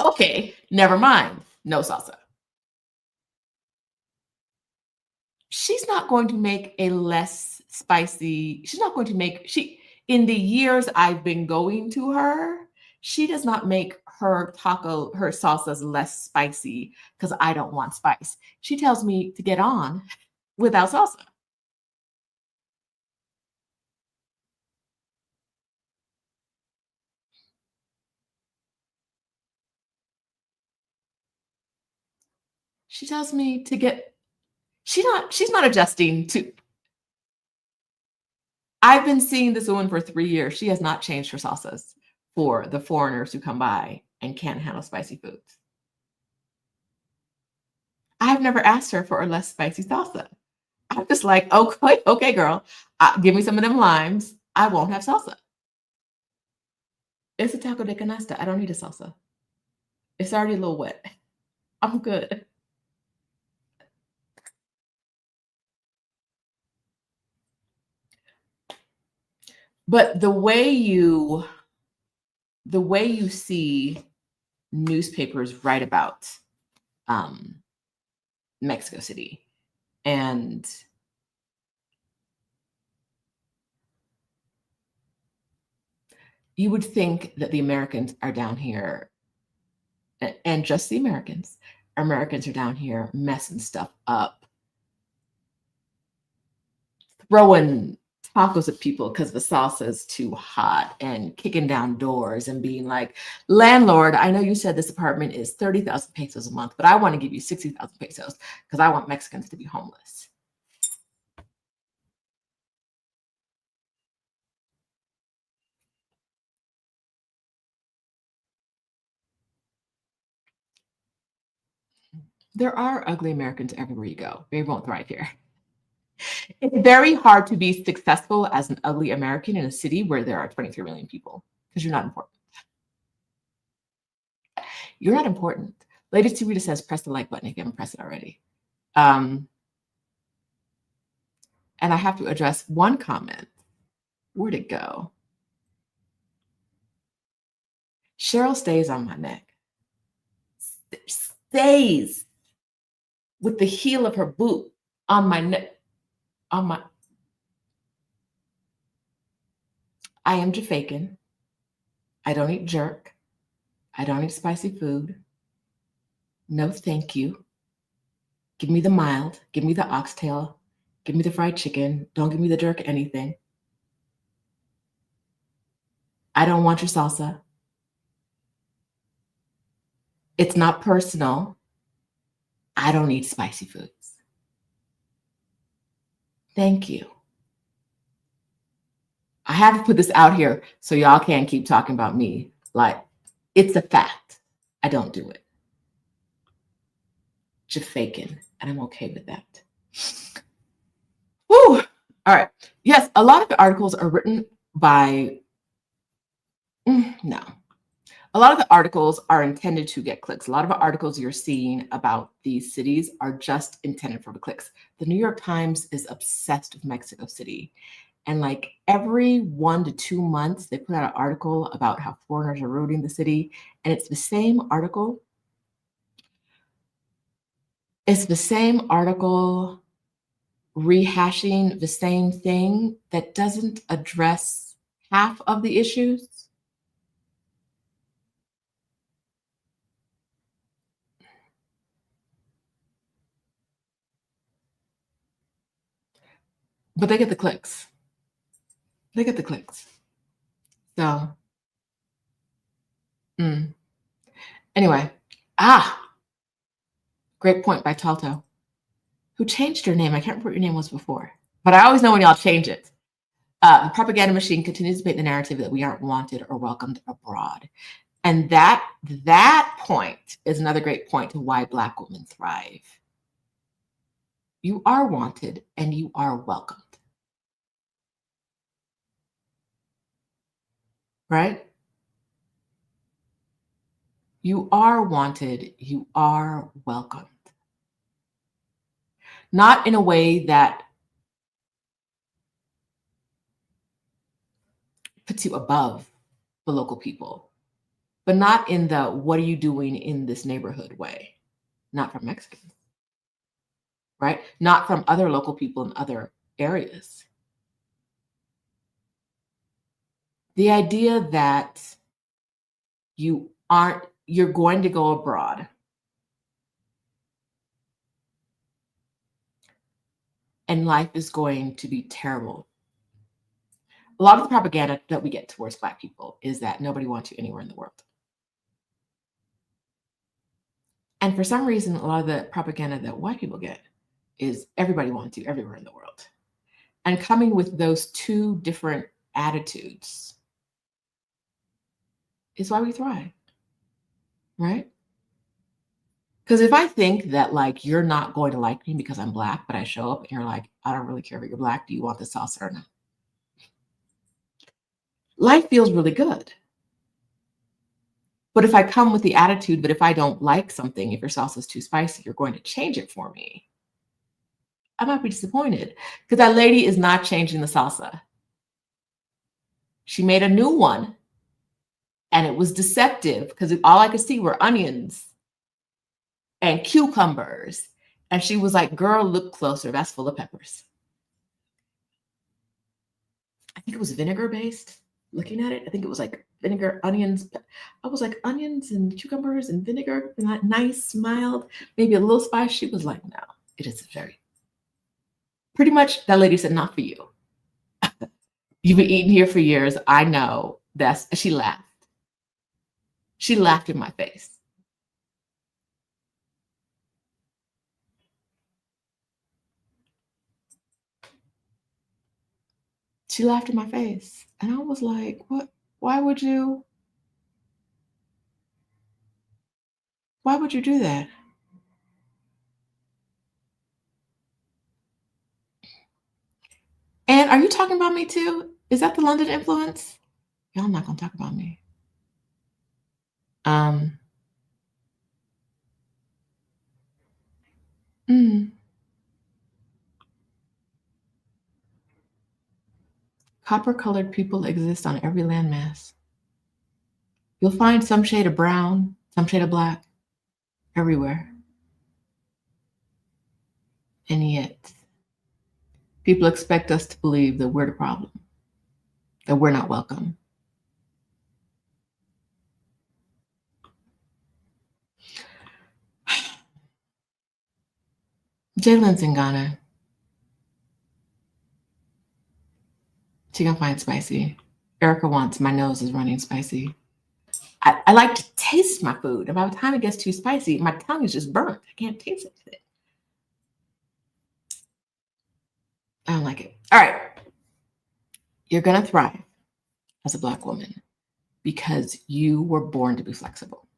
okay, never mind. No salsa. She's not going to make a less spicy. She's not going to make, in the years I've been going to her, she does not make her salsas less spicy because I don't want spice. She tells me to get on without salsa. She tells me to get, she's not adjusting to. I've been seeing this woman for 3 years. She has not changed her salsas for the foreigners who come by and can't handle spicy foods. I've never asked her for a less spicy salsa. I'm just like, okay, girl, give me some of them limes. I won't have salsa. It's a taco de canasta. I don't need a salsa. It's already a little wet. I'm good. But the way you see newspapers write about Mexico City, and you would think that the Americans are down here, and just the Americans are down here messing stuff up, throwing tacos at people because the salsa is too hot, and kicking down doors and being like, landlord, I know you said this apartment is 30,000 pesos a month, but I want to give you 60,000 pesos because I want Mexicans to be homeless. There are ugly Americans everywhere you go. They won't thrive here. It's very hard to be successful as an ugly American in a city where there are 23 million people because you're not important. You're not important. Lady Tarita says, press the like button if you haven't pressed it already. And I have to address one comment. Where'd it go? Cheryl stays on my neck. Stays with the heel of her boot on my neck. I am Jamaican. I don't eat jerk. I don't eat spicy food. No, thank you. Give me the mild. Give me the oxtail. Give me the fried chicken. Don't give me the jerk anything. I don't want your salsa. It's not personal. I don't eat spicy foods. Thank you. I have to put this out here so y'all can't keep talking about me. Like, it's a fact. I don't do it. Jamaican, and I'm okay with that. Woo! All right. Yes, a lot of the articles are written by, no. A lot of the articles are intended to get clicks. A lot of the articles you're seeing about these cities are just intended for the clicks. The New York Times is obsessed with Mexico City. And like every 1 to 2 months, they put out an article about how foreigners are ruining the city. And it's the same article. It's the same article rehashing the same thing that doesn't address half of the issues. But they get the clicks. They get the clicks. So, anyway, great point by Talto, who changed her name. I can't remember what your name was before, but I always know when y'all change it. The propaganda machine continues to paint the narrative that we aren't wanted or welcomed abroad. And that point is another great point to why Black women thrive. You are wanted and you are welcomed. Right? You are wanted, you are welcomed. Not in a way that puts you above the local people, but not in the what are you doing in this neighborhood way. Not from Mexicans, right? Not from other local people in other areas. The idea that you're going to go abroad and life is going to be terrible. A lot of the propaganda that we get towards Black people is that nobody wants you anywhere in the world. And for some reason, a lot of the propaganda that white people get is everybody wants you everywhere in the world. And coming with those two different attitudes is why we thrive, right? Because if I think that like you're not going to like me because I'm Black, but I show up and you're like, I don't really care if you're Black. Do you want the salsa or not? Life feels really good. But if I come with the attitude that if I don't like something, if your salsa is too spicy, you're going to change it for me, I might be disappointed because that lady is not changing the salsa. She made a new one and it was deceptive because all I could see were onions and cucumbers. And she was like, girl, look closer. That's full of peppers. I think it was vinegar based. Looking at it, I think it was like vinegar, onions. I was like, onions and cucumbers and vinegar, and that nice, mild, maybe a little spice. She was like, no, it is very. Pretty much that lady said, not for you. You've been eating here for years. I know. She laughed. She laughed in my face. She laughed in my face. And I was like, what? Why would you do that? And are you talking about me too? Is that the London influence? Y'all not gonna talk about me. Copper-colored people exist on every landmass. You'll find some shade of brown, some shade of black, everywhere. And yet, people expect us to believe that we're the problem, that we're not welcome. Jalen's in Ghana. She gonna find spicy. Erica wants my nose is running spicy. I like to taste my food, and by the time it gets too spicy, my tongue is just burnt. I can't taste it. I don't like it. All right. You're gonna thrive as a Black woman because you were born to be flexible.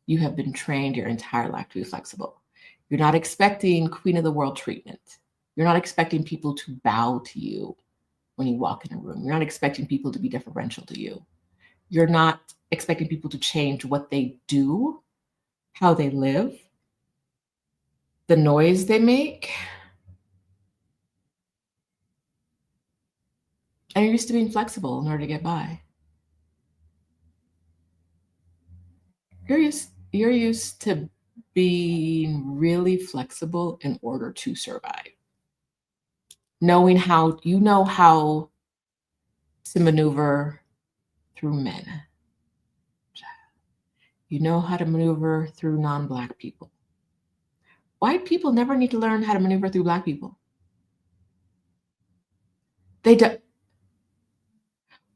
You have been trained your entire life to be flexible. You're not expecting queen of the world treatment. You're not expecting people to bow to you when you walk in a room. You're not expecting people to be deferential to you. You're not expecting people to change what they do, how they live, the noise they make. And you're used to being flexible in order to get by. You're used to being really flexible in order to survive. Knowing how to maneuver through men. You know how to maneuver through non-Black people. White people never need to learn how to maneuver through Black people. They do.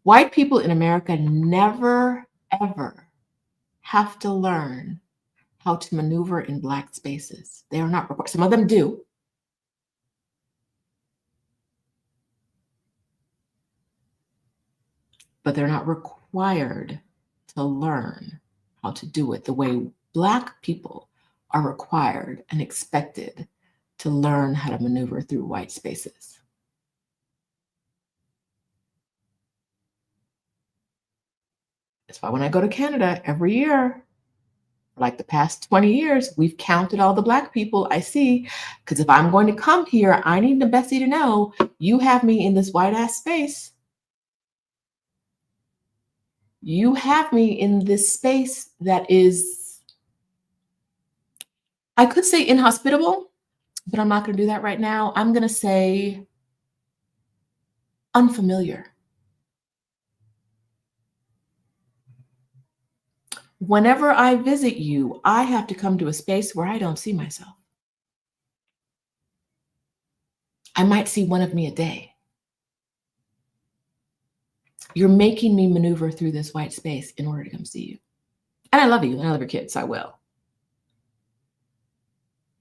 White people in America never, ever have to learn how to maneuver in Black spaces. They are not required. Some of them do. But they're not required to learn how to do it the way Black people are required and expected to learn how to maneuver through white spaces. That's why when I go to Canada every year, for like the past 20 years, we've counted all the Black people I see. Because if I'm going to come here, I need the Bessie to know you have me in this white ass space. You have me in this space that is, I could say inhospitable, but I'm not going to do that right now. I'm going to say unfamiliar. Whenever I visit you, I have to come to a space where I don't see myself. I might see one of me a day. You're making me maneuver through this white space in order to come see you. And I love you, and I love your kids, so I will.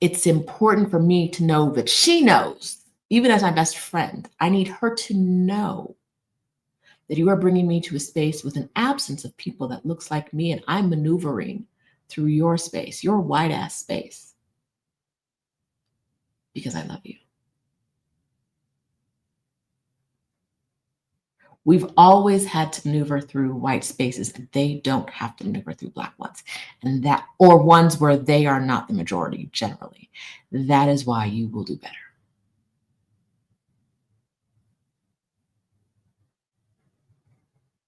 It's important for me to know that she knows, even as my best friend, I need her to know that you are bringing me to a space with an absence of people that looks like me, and I'm maneuvering through your space, your white ass space, because I love you. We've always had to maneuver through white spaces. They don't have to maneuver through Black ones, and that, or ones where they are not the majority generally. That is why you will do better.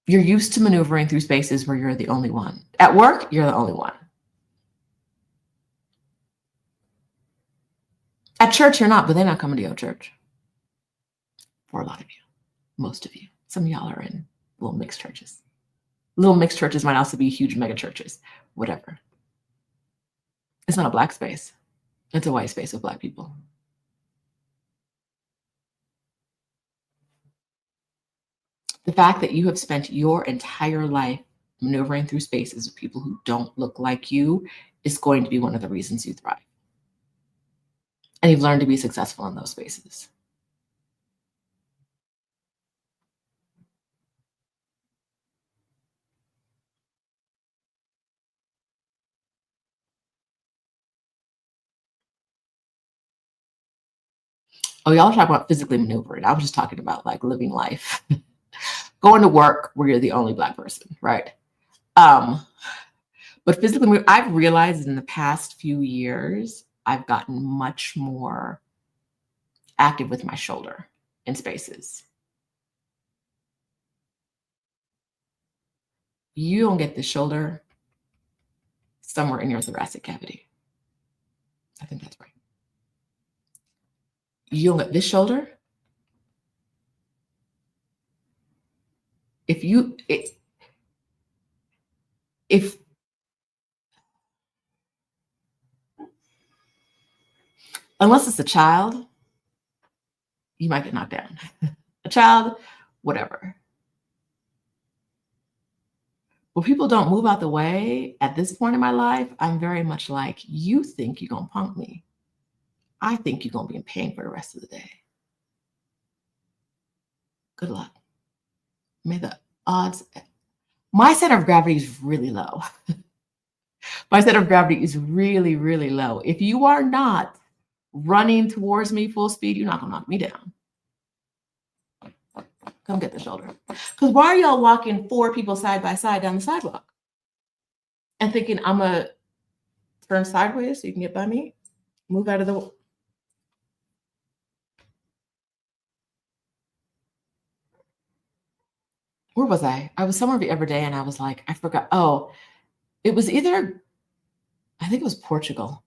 You're used to maneuvering through spaces where you're the only one. At work, you're the only one. At church, you're not, but they're not coming to your church. For a lot of you, most of you. Some of y'all are in little mixed churches. Little mixed churches might also be huge mega churches, whatever. It's not a Black space. It's a white space with Black people. The fact that you have spent your entire life maneuvering through spaces with people who don't look like you is going to be one of the reasons you thrive. And you've learned to be successful in those spaces. Oh, y'all talk about physically maneuvering. I was just talking about like living life. Going to work where you're the only Black person, right? But physically, I've realized in the past few years, I've gotten much more active with my shoulder in spaces. You don't get the shoulder somewhere in your thoracic cavity. I think that's right. You don't get this shoulder. Unless it's a child, you might get knocked down. A child, whatever. When people don't move out the way at this point in my life, I'm very much like, you think you're going to punk me. I think you're going to be in pain for the rest of the day. Good luck. May the odds. My center of gravity is really low. My center of gravity is really, really low. If you are not running towards me full speed, you're not going to knock me down. Come get the shoulder. Because why are y'all walking 4 people side by side down the sidewalk and thinking I'm going to turn sideways so you can get by me? Move out of the... Where was I? I was somewhere the other day and I was like, I forgot. Oh, it was either, I think it was Portugal.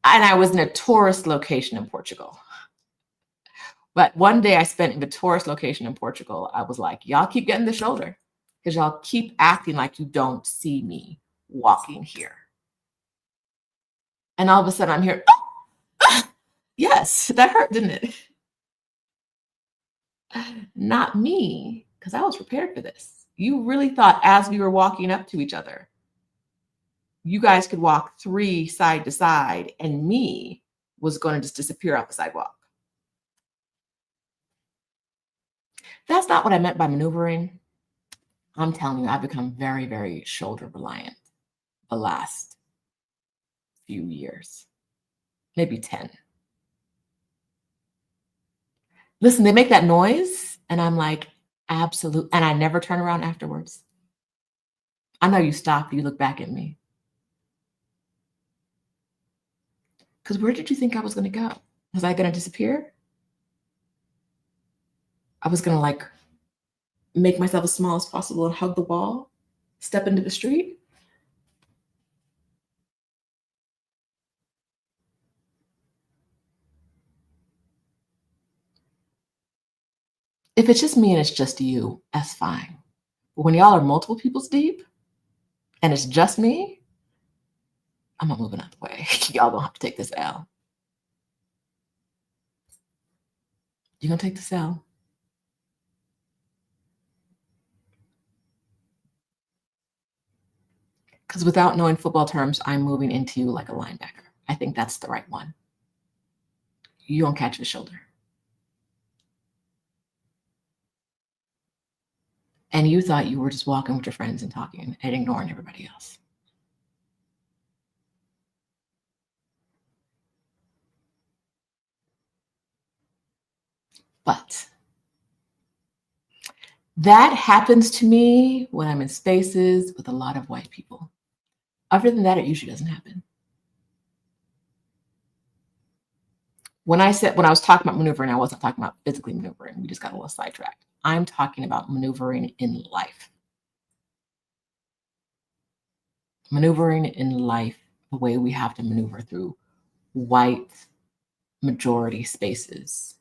And I was in a tourist location in Portugal. But one day I spent in the tourist location in Portugal. I was like, y'all keep getting the shoulder because y'all keep acting like you don't see me walking here. And all of a sudden I'm here. Yes, that hurt, didn't it? Not me, because I was prepared for this. You really thought as we were walking up to each other, you guys could walk 3 side to side and me was going to just disappear off the sidewalk. That's not what I meant by maneuvering. I'm telling you, I've become very, very shoulder reliant the last few years, maybe 10. Listen, they make that noise and I'm like, absolute. And I never turn around afterwards. I know you stopped, you look back at me. Because where did you think I was going to go? Was I going to disappear? I was going to like make myself as small as possible and hug the wall, step into the street. If it's just me and it's just you, that's fine. But when y'all are multiple people's deep and it's just me, I'm not moving out the way. Y'all gonna have to take this L. You're gonna take this L. Because without knowing football terms, I'm moving into you like a linebacker. I think that's the right one. You don't catch the shoulder. And you thought you were just walking with your friends and talking and ignoring everybody else. But that happens to me when I'm in spaces with a lot of white people. Other than that, it usually doesn't happen. When I was talking about maneuvering, I wasn't talking about physically maneuvering. We just got a little sidetracked. I'm talking about maneuvering in life. Maneuvering in life the way we have to maneuver through white majority spaces.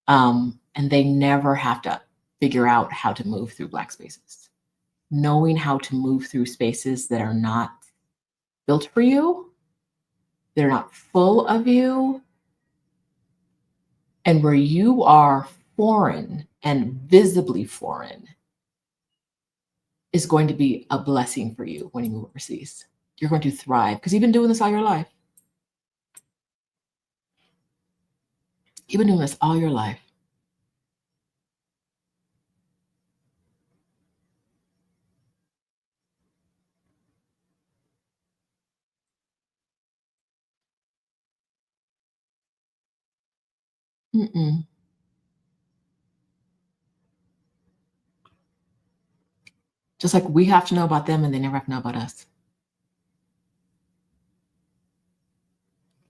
And they never have to figure out how to move through Black spaces. Knowing how to move through spaces that are not built for you, they're not full of you, and where you are foreign and visibly foreign is going to be a blessing for you when you move overseas. You're going to thrive because you've been doing this all your life. You've been doing this all your life. Mm-mm. Just like we have to know about them and they never have to know about us.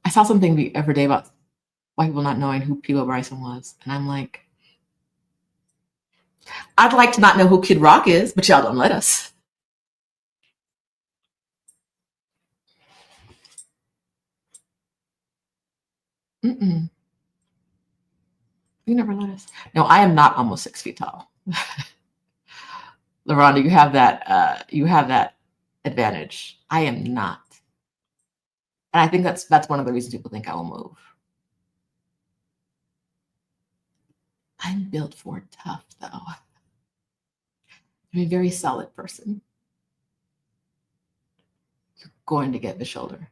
I saw something the other day about white people not knowing who P.O. Bryson was. And I'm like, I'd like to not know who Kid Rock is, but y'all don't let us. Mm-mm. You never let us. No, I am not almost 6 feet tall. LaRonda, you have that advantage. I am not. And I think that's one of the reasons people think I will move. I'm built for tough, though. I'm a very solid person. You're going to get the shoulder.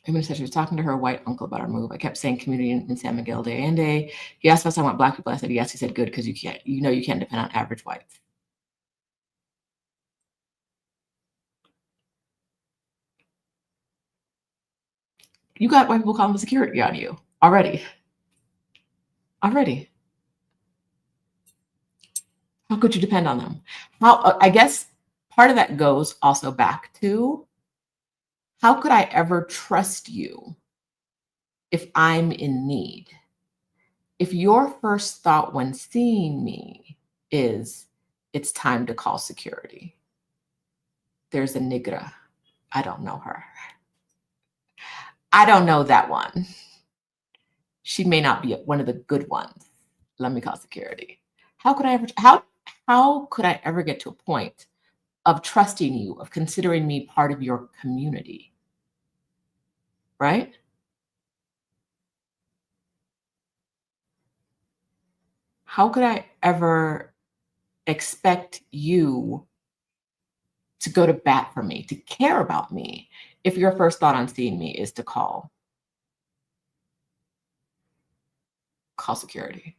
Amy said she was talking to her white uncle about our move. I kept saying community in San Miguel de Allende. He asked us I want Black people. I said yes. He said good, because you can't depend on average whites. You got white people calling the security on you already. How could you depend on them? I guess part of that goes also back to, how could I ever trust you if I'm in need? If your first thought when seeing me is, it's time to call security. There's a nigra. I don't know her. I don't know that one. She may not be one of the good ones. Let me call security. How could I ever get to a point of trusting you, of considering me part of your community? Right? How could I ever expect you to go to bat for me, to care about me, if your first thought on seeing me is to call security?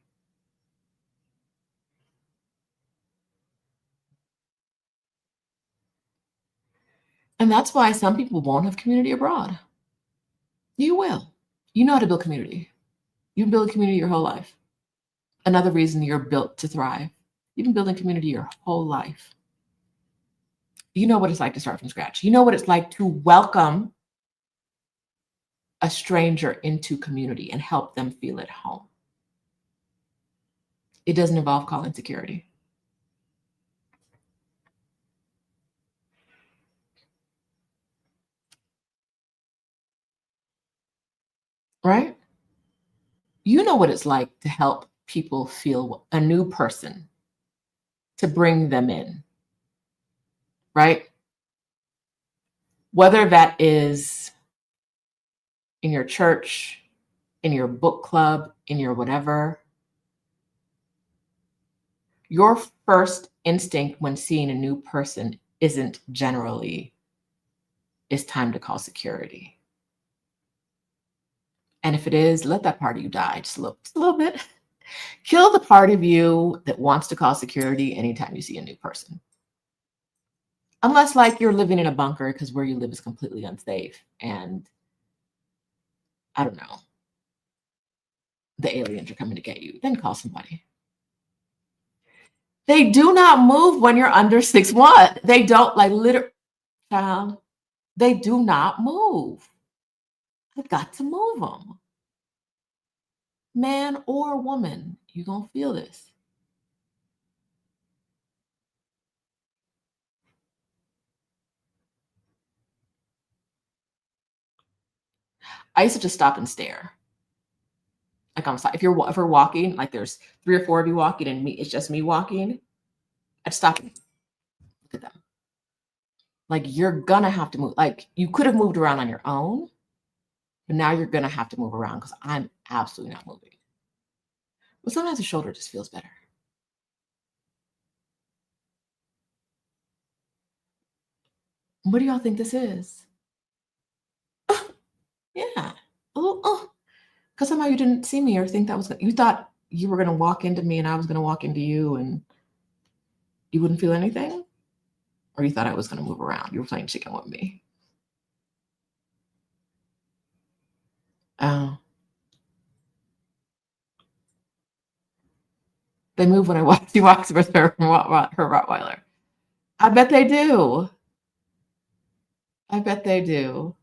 And that's why some people won't have community abroad. You will. You know how to build community. You've been building community your whole life. Another reason you're built to thrive. You've been building community your whole life. You know what it's like to start from scratch. You know what it's like to welcome a stranger into community and help them feel at home. It doesn't involve calling security. Right? You know what it's like to help people feel a new person, to bring them in, right? Whether that is in your church, in your book club, in your whatever, your first instinct when seeing a new person isn't generally, it's time to call security. And if it is, let that part of you die just a little bit. Kill the part of you that wants to call security anytime you see a new person. Unless, like, you're living in a bunker because where you live is completely unsafe and, I don't know, the aliens are coming to get you, then call somebody. They do not move when you're under 6'1". They don't, like, literally, child, they do not move. I've got to move them. Man or woman, you're going to feel this. I used to just stop and stare. Like, if we're walking, like there's 3 or 4 of you walking and it's just me walking, I'd stop and look at them. Like, you're gonna have to move. Like, you could have moved around on your own, but now you're gonna have to move around because I'm absolutely not moving. But sometimes the shoulder just feels better. What do y'all think this is? Yeah. Oh, because somehow you didn't see me or think you thought you were gonna walk into me and I was gonna walk into you and you wouldn't feel anything? Or you thought I was gonna move around? You were playing chicken with me. Oh. They move when she walks with her Rottweiler. I bet they do. I bet they do.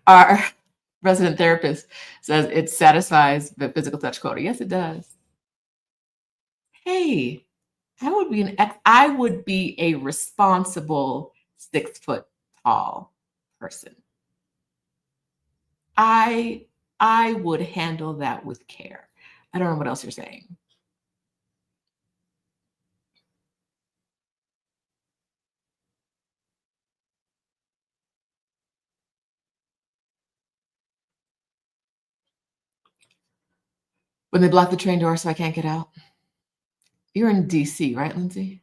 Our resident therapist says it satisfies the physical touch quota. Yes, it does. Hey, I would be a responsible 6 foot tall person. I I would handle that with care. I don't know what else you're saying. When they block the train door so I can't get out. You're in DC, right, Lindsay?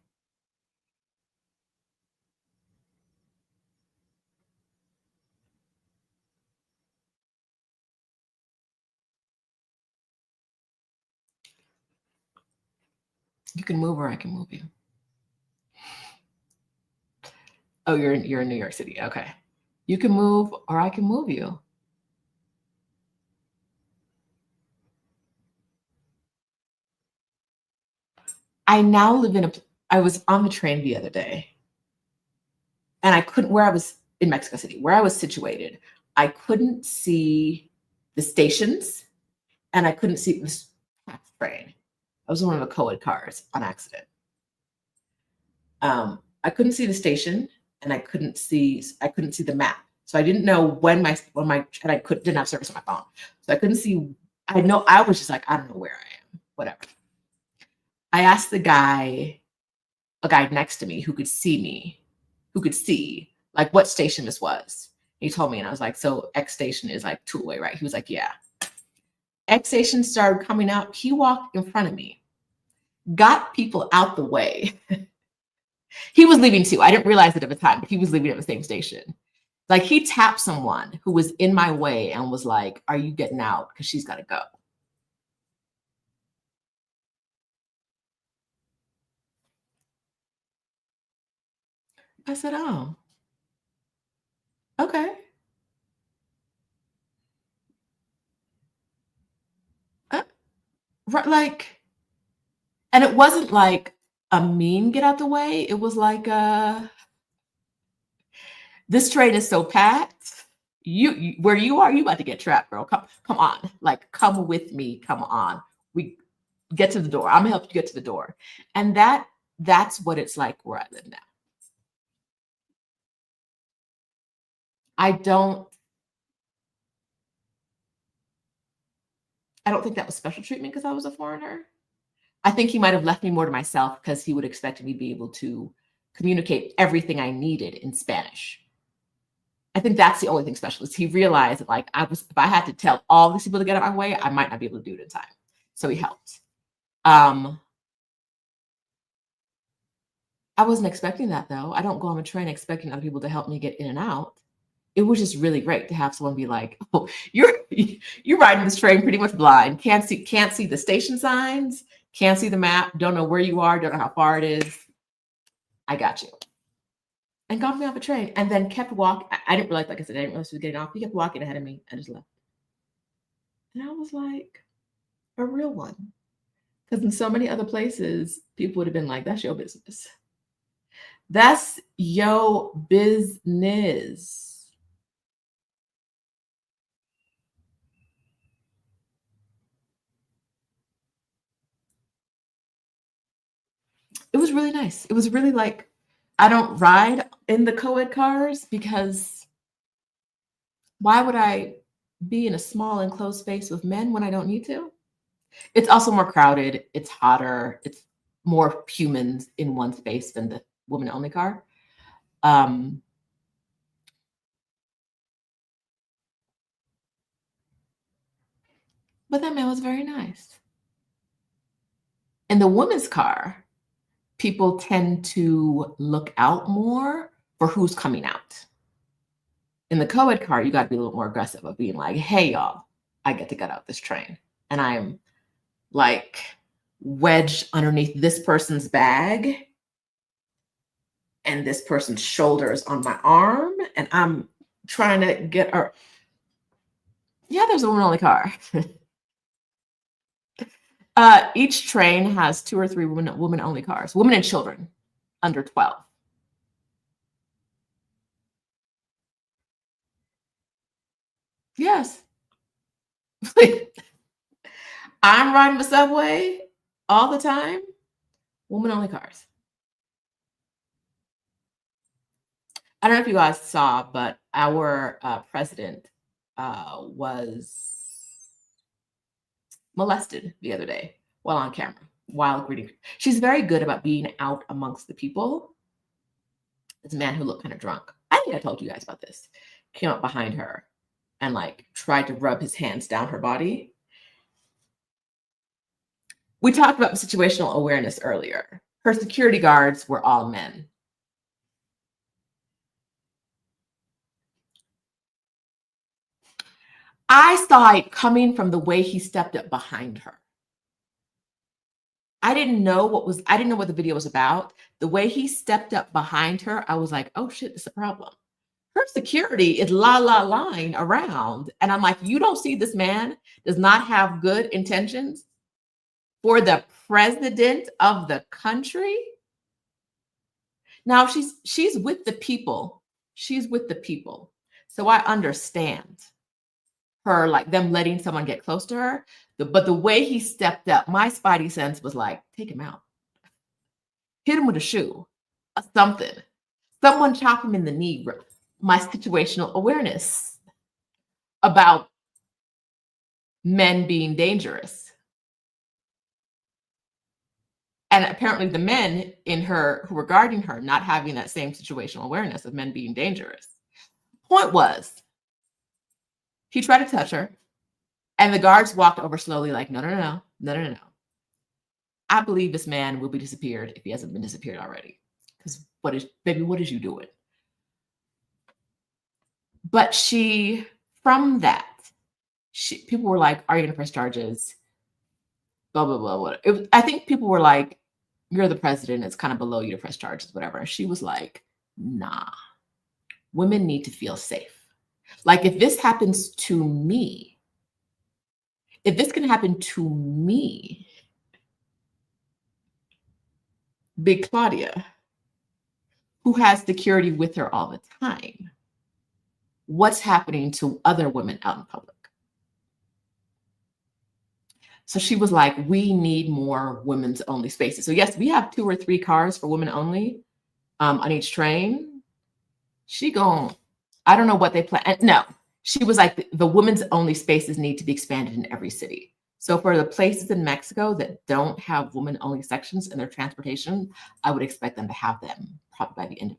You can move or I can move you. Oh, you're in New York City. Okay. You can move or I can move you. I now live I was on the train the other day and I couldn't, where I was in Mexico City, where I was situated, I couldn't see the stations and I couldn't see this train. I was in one of the co-ed cars on accident. I couldn't see the station and I couldn't see the map. So I didn't know when and didn't have service on my phone. So I couldn't see. I was just like, I don't know where I am. Whatever. I asked a guy next to me who could see like what station this was. He told me and I was like, so X station is like 2 away, right? He was like, yeah. X station started coming up. He walked in front of me, got people out the way. He was leaving too. I didn't realize it at the time, but he was leaving at the same station. Like he tapped someone who was in my way and was like, are you getting out? Because she's got to go. I said, oh, okay. Right, like, and it wasn't like a mean get out the way. It was like, this train is so packed. You where you are, you about to get trapped, girl. Come on. Like, come with me. Come on. We get to the door. I'm gonna help you get to the door. And that's what it's like where I live now. I don't I don't think that was special treatment because I was a foreigner. I think he might have left me more to myself because he would expect me to be able to communicate everything I needed in Spanish. I think that's the only thing special is he realized that like if I had to tell all these people to get out of my way, I might not be able to do it in time. So he helped. I wasn't expecting that though. I don't go on a train expecting other people to help me get in and out. It was just really great to have someone be like, "Oh, you're riding this train pretty much blind. Can't see the station signs, can't see the map, don't know where you are, don't know how far it is. I got you." And got me off a train and then kept walking. I didn't realize, like I said, I didn't realize he was getting off. He kept walking ahead of me. I just left. And I was like, a real one. Because in so many other places, people would have been like, that's your business. That's your business. It was really nice. It was really like, I don't ride in the co-ed cars because why would I be in a small enclosed space with men when I don't need to? It's also more crowded. It's hotter. It's more humans in one space than the woman only car. Um, but that man was very nice. In the women's car, people tend to look out more for who's coming out. In the co-ed car, you got to be a little more aggressive of being like, hey, y'all, I get to get out this train. And I'm like wedged underneath this person's bag and this person's shoulders on my arm. And I'm trying to get her. Yeah, there's a woman only car. Each train has 2 or 3 women only cars, women and children. under 12. Yes. I'm riding the subway all the time, woman-only cars. I don't know if you guys saw, but our president was molested the other day while on camera, while greeting. She's very good about being out amongst the people. This man who looked kind of drunk. I think I told you guys about this. Came up behind her and like tried to rub his hands down her body. We talked about situational awareness earlier. Her security guards were all men. I saw it coming from the way he stepped up behind her. I didn't know what the video was about. The way he stepped up behind her, I was like, oh shit, it's a problem. Her security is lying around. And I'm like, you don't see this man does not have good intentions for the president of the country? Now she's with the people. She's with the people. So I understand her, like them letting someone get close to her. But the way he stepped up, my spidey sense was like, take him out. Hit him with a shoe, something. Someone chop him in the knee. My situational awareness about men being dangerous. And apparently the men in her who were guarding her not having that same situational awareness of men being dangerous. Point was, he tried to touch her, and the guards walked over slowly like, no. I believe this man will be disappeared if he hasn't been disappeared already. Because what is you doing? But from that, people were like, are you going to press charges? Blah, blah, blah, blah. I think people were like, you're the president. It's kind of below you to press charges, whatever. And she was like, nah, women need to feel safe. Like if this happens to me, if this can happen to me, Big Claudia, who has security with her all the time, what's happening to other women out in public? So she was like, we need more women's only spaces. So yes, we have 2 or 3 cars for women only on each train. I don't know what they plan. No, she was like, the women's only spaces need to be expanded in every city. So for the places in Mexico that don't have women only sections in their transportation, I would expect them to have them probably by the end.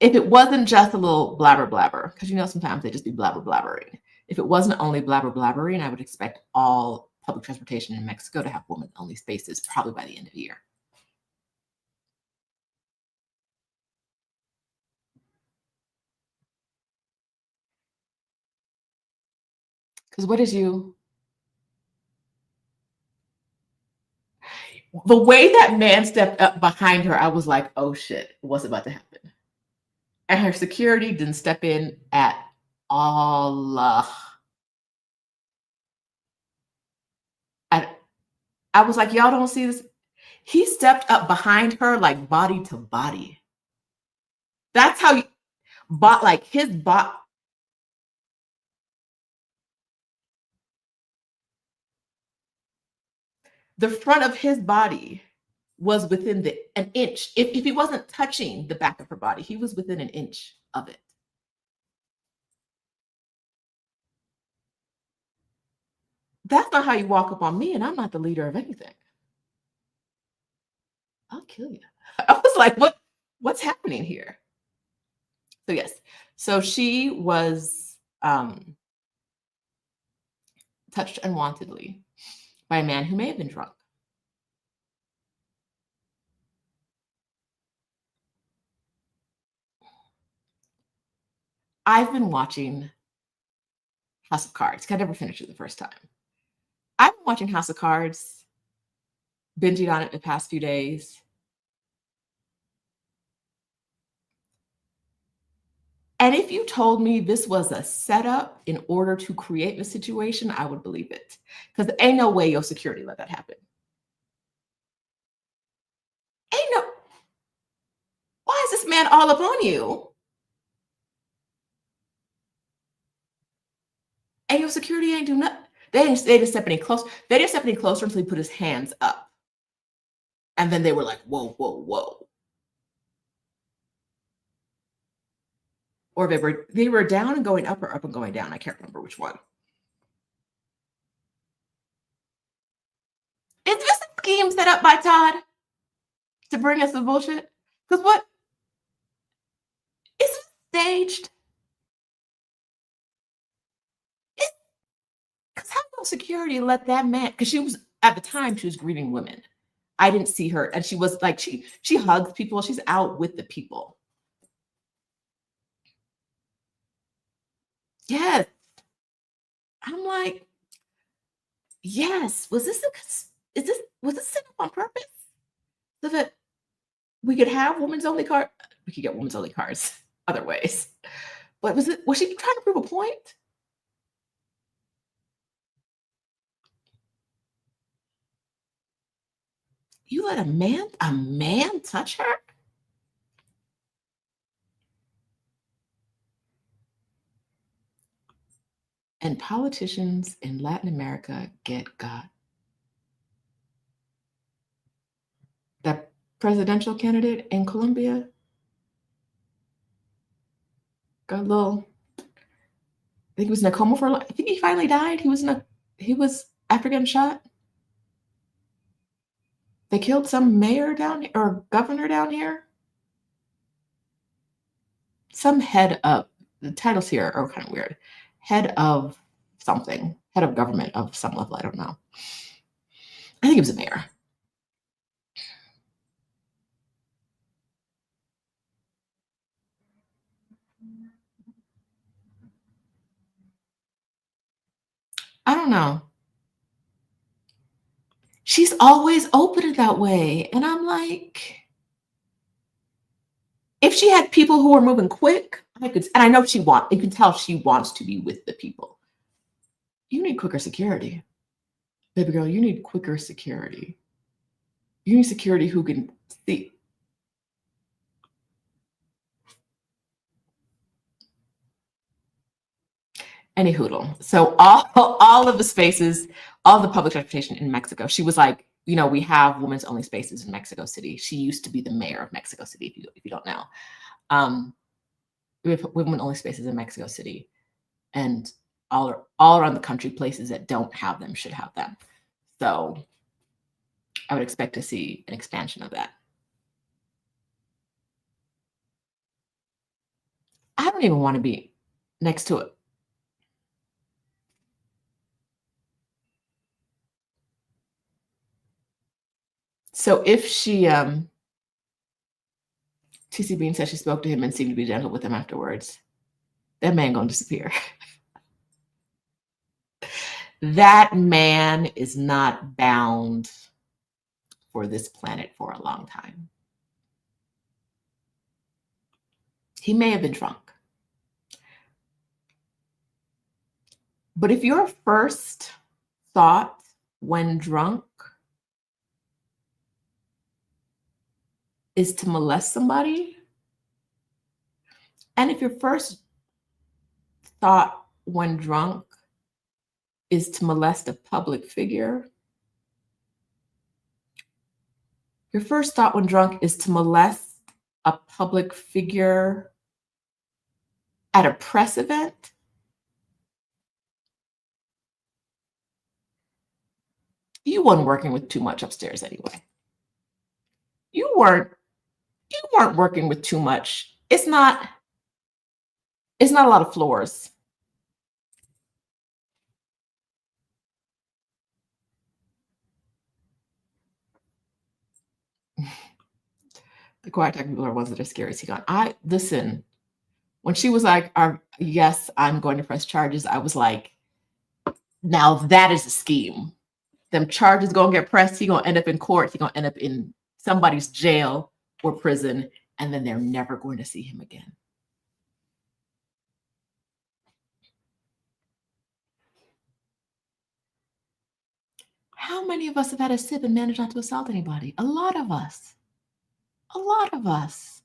If it wasn't just a little blabber, because sometimes they just be blabbering. If it wasn't only blabbering, I would expect all public transportation in Mexico to have women only spaces probably by the end of the year. Because the way that man stepped up behind her, I was like, oh shit, what's about to happen? And her security didn't step in at all. I was like, y'all don't see this? He stepped up behind her like body to body. That's how his body. The front of his body was within an inch. If he wasn't touching the back of her body, he was within an inch of it. That's not how you walk up on me, and I'm not the leader of anything. I'll kill you. I was like, what's happening here? So yes, so she was touched unwantedly by a man who may have been drunk. I've been watching House of Cards. I never finished it the first time. I've been watching House of Cards, binging on it the past few days. And if you told me this was a setup in order to create the situation, I would believe it. Because ain't no way your security let that happen. man all up on you, and your security ain't do nothing. They didn't step any closer. They didn't step any closer until he put his hands up. And then they were like, whoa, whoa, whoa. Or they were down and going up or up and going down. I can't remember which one. Is this a scheme set up by Todd to bring us the bullshit? Because what is it staged? Because how will security let that man? Because she was at the time she was greeting women. I didn't see her, and she was like she hugs people. She's out with the people. Yes, I'm like, yes. Was this set up on purpose so that we could have women's only car? We could get women's only cars other ways. But was she trying to prove a point? You let a man touch her? And politicians in Latin America get got. That presidential candidate in Colombia got a little. I think he was in a coma for. I think he finally died. He was after getting shot. They killed some mayor down here or governor down here. Some head of the titles here are kind of weird. Head of something. Head of government of some level. I don't know. I think it was a mayor. I don't know. She's always open that way. And I'm like, if she had people who were moving quick, and I know you can tell she wants to be with the people. You need quicker security. Baby girl, you need quicker security. You need security who can see. Any hoodle. So all of the spaces, all the public transportation in Mexico, she was like, we have women's only spaces in Mexico City. She used to be the mayor of Mexico City, if you don't know. We have women only spaces in Mexico City, and all around the country, places that don't have them should have them. So I would expect to see an expansion of that. I don't even want to be next to it. So if she, TC Bean said she spoke to him and seemed to be gentle with him afterwards, that man gonna disappear. That man is not bound for this planet for a long time. He may have been drunk. But if your first thought when drunk is to molest somebody, and if your first thought when drunk is to molest a public figure, your first thought when drunk is to molest a public figure at a press event, you weren't working with too much upstairs anyway. You weren't working with too much. It's not a lot of floors. The quiet type people are ones that are scary. He gone. Listen, when she was like, yes, I'm going to press charges, I was like, now that is a scheme. Them charges gonna get pressed. He gonna end up in court. He gonna end up in somebody's jail or prison, and then they're never going to see him again. How many of us have had a sip and managed not to assault anybody? A lot of us. A lot of us.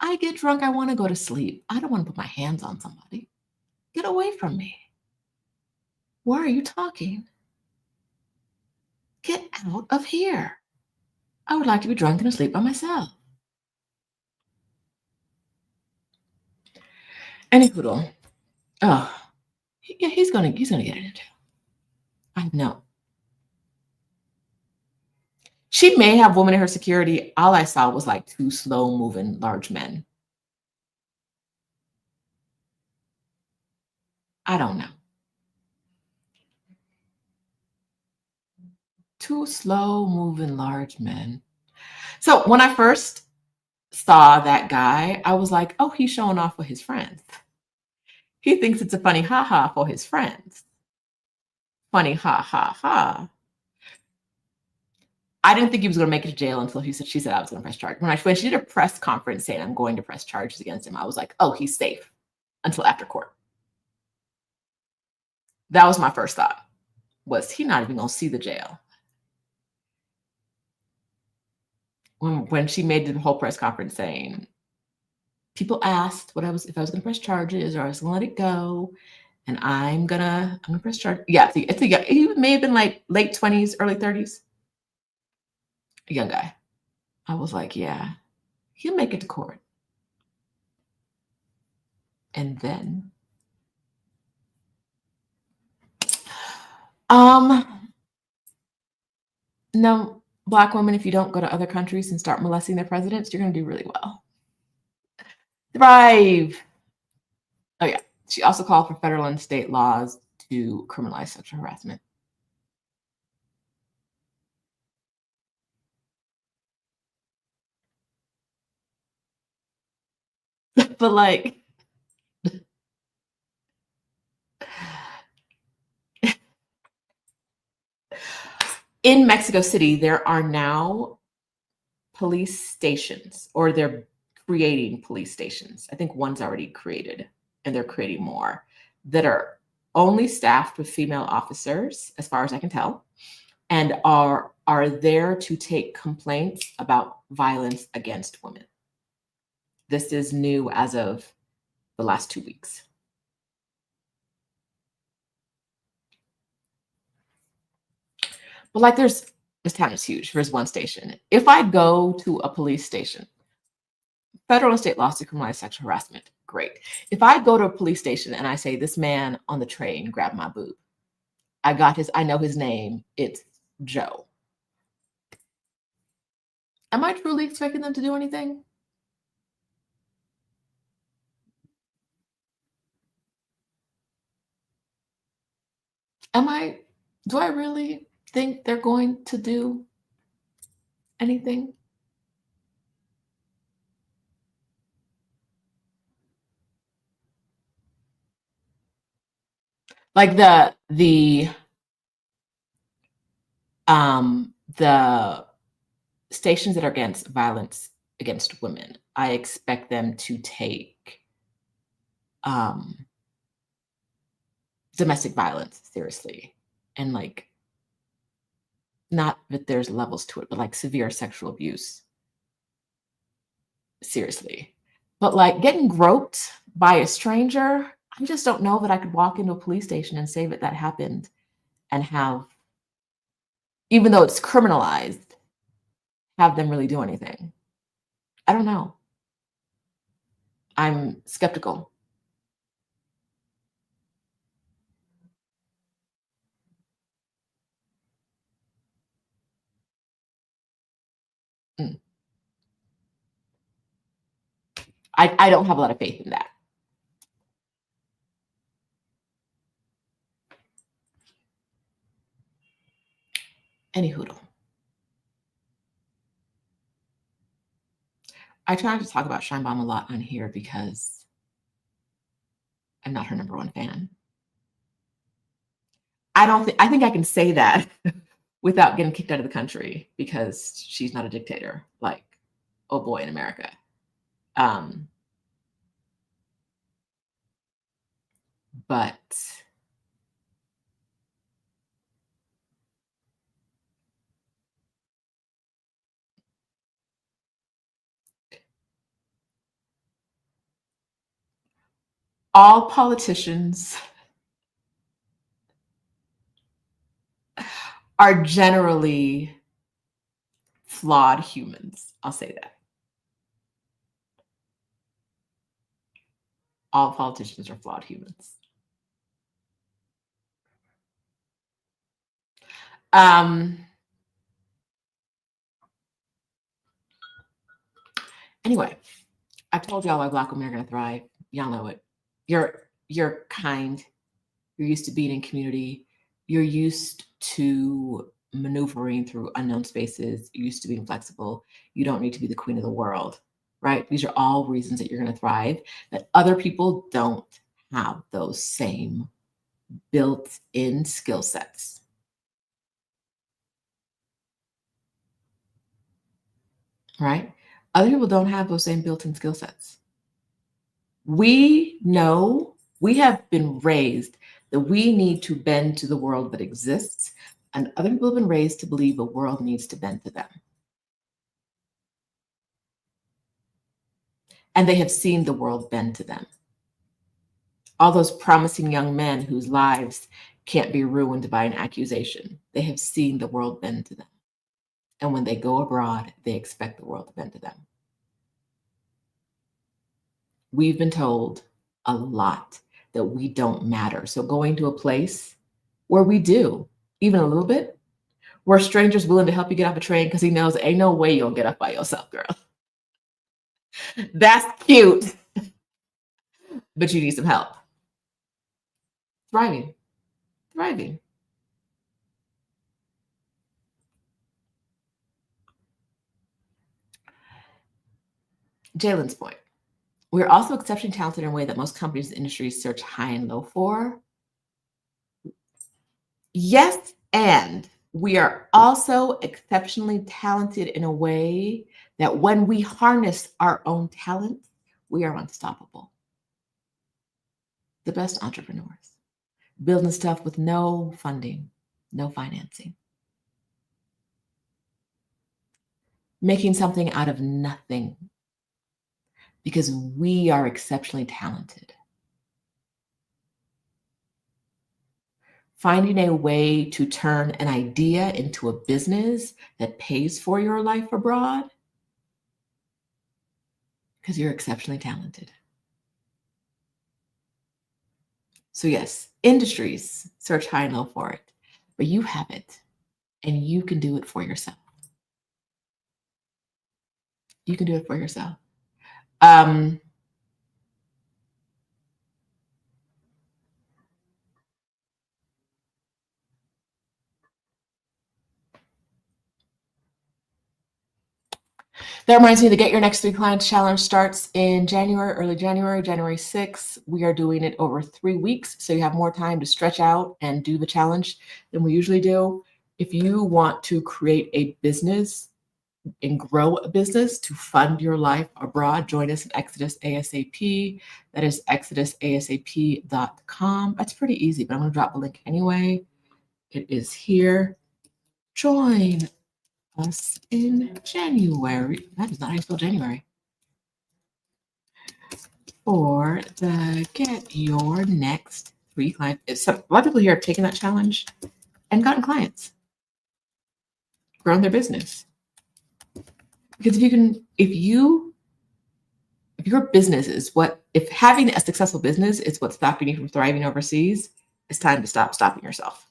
I get drunk, I want to go to sleep. I don't want to put my hands on somebody. Get away from me. Why are you talking? Get out of here. I would like to be drunk and asleep by myself. Any poodle. Oh, yeah, he's gonna get it into. I know. She may have women in her security. All I saw was like two slow moving large men. I don't know. Two slow moving large men. So when I first saw that guy, I was like, oh, he's showing off for his friends. He thinks it's a funny ha ha for his friends. Funny ha ha ha. I didn't think he was going to make it to jail until she said I was going to press charge. When she did a press conference saying I'm going to press charges against him, I was like, oh, he's safe until after court. That was my first thought. Was he not even going to see the jail? When she made the whole press conference saying, people asked if I was going to press charges or I was going to let it go, and I'm gonna press charge. Yeah, he may have been like late 20s, early 30s, a young guy. I was like, yeah, he'll make it to court. And then, no, Black women, if you don't go to other countries and start molesting their presidents, you're gonna do really well. Thrive. Oh yeah. She also called for federal and state laws to criminalize sexual harassment. But like, in Mexico City, there are now police stations, or they're creating police stations. I think one's already created, and they're creating more that are only staffed with female officers, as far as I can tell, and are there to take complaints about violence against women. This is new as of the last 2 weeks. But like, this town is huge. There's one station. If I go to a police station, federal and state laws to criminalize sexual harassment, great. If I go to a police station and I say, this man on the train grabbed my boob, I know his name, it's Joe. Am I truly expecting them to do anything? Do I really think they're going to do anything? Like the stations that are against violence against women, I expect them to take um domestic violence seriously, and like, not that there's levels to it, but like severe sexual abuse seriously. But like, getting groped by a stranger, I just don't know that I could walk into a police station and say that happened, and have, even though it's criminalized, have them really do anything. I don't know. I'm skeptical. Mm. I don't have a lot of faith in that. Any hoodle. I try to talk about Shine Bomb a lot on here because I'm not her number one fan. I think I can say that without getting kicked out of the country, because she's not a dictator like, oh boy, in America. Um, but all politicians are generally flawed humans. I'll say that. All politicians are flawed humans. Anyway, I told y'all why Black women are going to thrive. Y'all know it. You're kind. You're used to being in community. You're used to maneuvering through unknown spaces. You're used to being flexible. You don't need to be the queen of the world, right? These are all reasons that you're going to thrive, that other people don't have those same built-in skill sets. Right? Other people don't have those same built-in skill sets. We know, we have been raised that we need to bend to the world that exists, and other people have been raised to believe the world needs to bend to them. And they have seen the world bend to them. All those promising young men whose lives can't be ruined by an accusation, they have seen the world bend to them. And when they go abroad, they expect the world to bend to them. We've been told a lot that we don't matter. So going to a place where we do, even a little bit, where a stranger's willing to help you get off a train because he knows ain't no way you'll get up by yourself, girl. That's cute, but you need some help. Thriving. Jalen's point. We're also exceptionally talented in a way that most companies and industries search high and low for. Yes, and we are also exceptionally talented in a way that when we harness our own talent, we are unstoppable. The best entrepreneurs, building stuff with no funding, no financing, making something out of nothing because we are exceptionally talented. Finding a way to turn an idea into a business that pays for your life abroad because you're exceptionally talented. So yes, industries search high and low for it, but you have it and you can do it for yourself. You can do it for yourself. That reminds me, the Get Your Next 3 Clients Challenge starts in January, early January, January 6th. We are doing it over 3 weeks, so you have more time to stretch out and do the challenge than we usually do. If you want to create a business and grow a business to fund your life abroad, join us at Exodus ASAP. That is exodusasap.com. That's pretty easy, but I'm going to drop the link anyway. It is here. Join us in January. That is not how you spell January. For the Get Your Next 3 Clients. A lot of people here have taken that challenge and gotten clients, grown their business. Because if your business is if having a successful business is what's stopping you from thriving overseas, it's time to stop stopping yourself.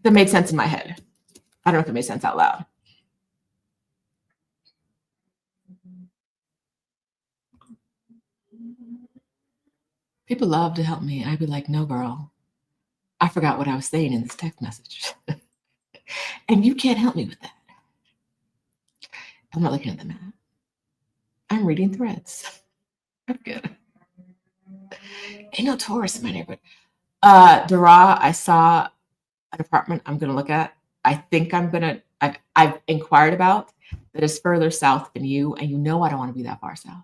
That made sense in my head. I don't know if it made sense out loud. People love to help me. I'd be like, no, girl, I forgot what I was saying in this text message. And you can't help me with that. I'm not looking at the map. I'm reading threads. I'm good. Ain't no tourists in my neighborhood. Dara, I saw an apartment I'm going to look at. I think I've inquired about that is further south than you, and you know I don't want to be that far south.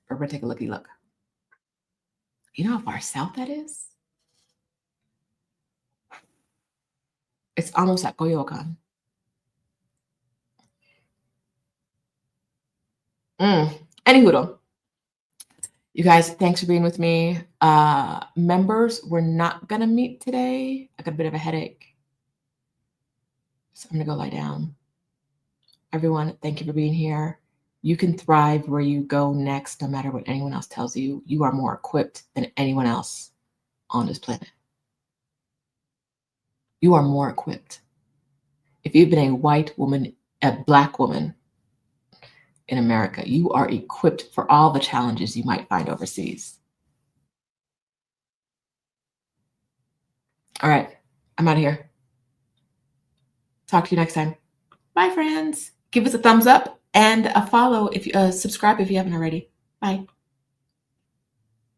We're going to take a looky look. You know how far south that is? It's almost at Coyoacan. Anywho, You guys, thanks for being with me. Members, we're not going to meet today. I got a bit of a headache, so I'm going to go lie down. Everyone, thank you for being here. You can thrive where you go next, no matter what anyone else tells you. You are more equipped than anyone else on this planet. You are more equipped. If you've been a white woman, a Black woman in America, you are equipped for all the challenges you might find overseas. All right, I'm out of here. Talk to you next time. Bye, friends. Give us a thumbs up and a follow if you subscribe if you haven't already. Bye.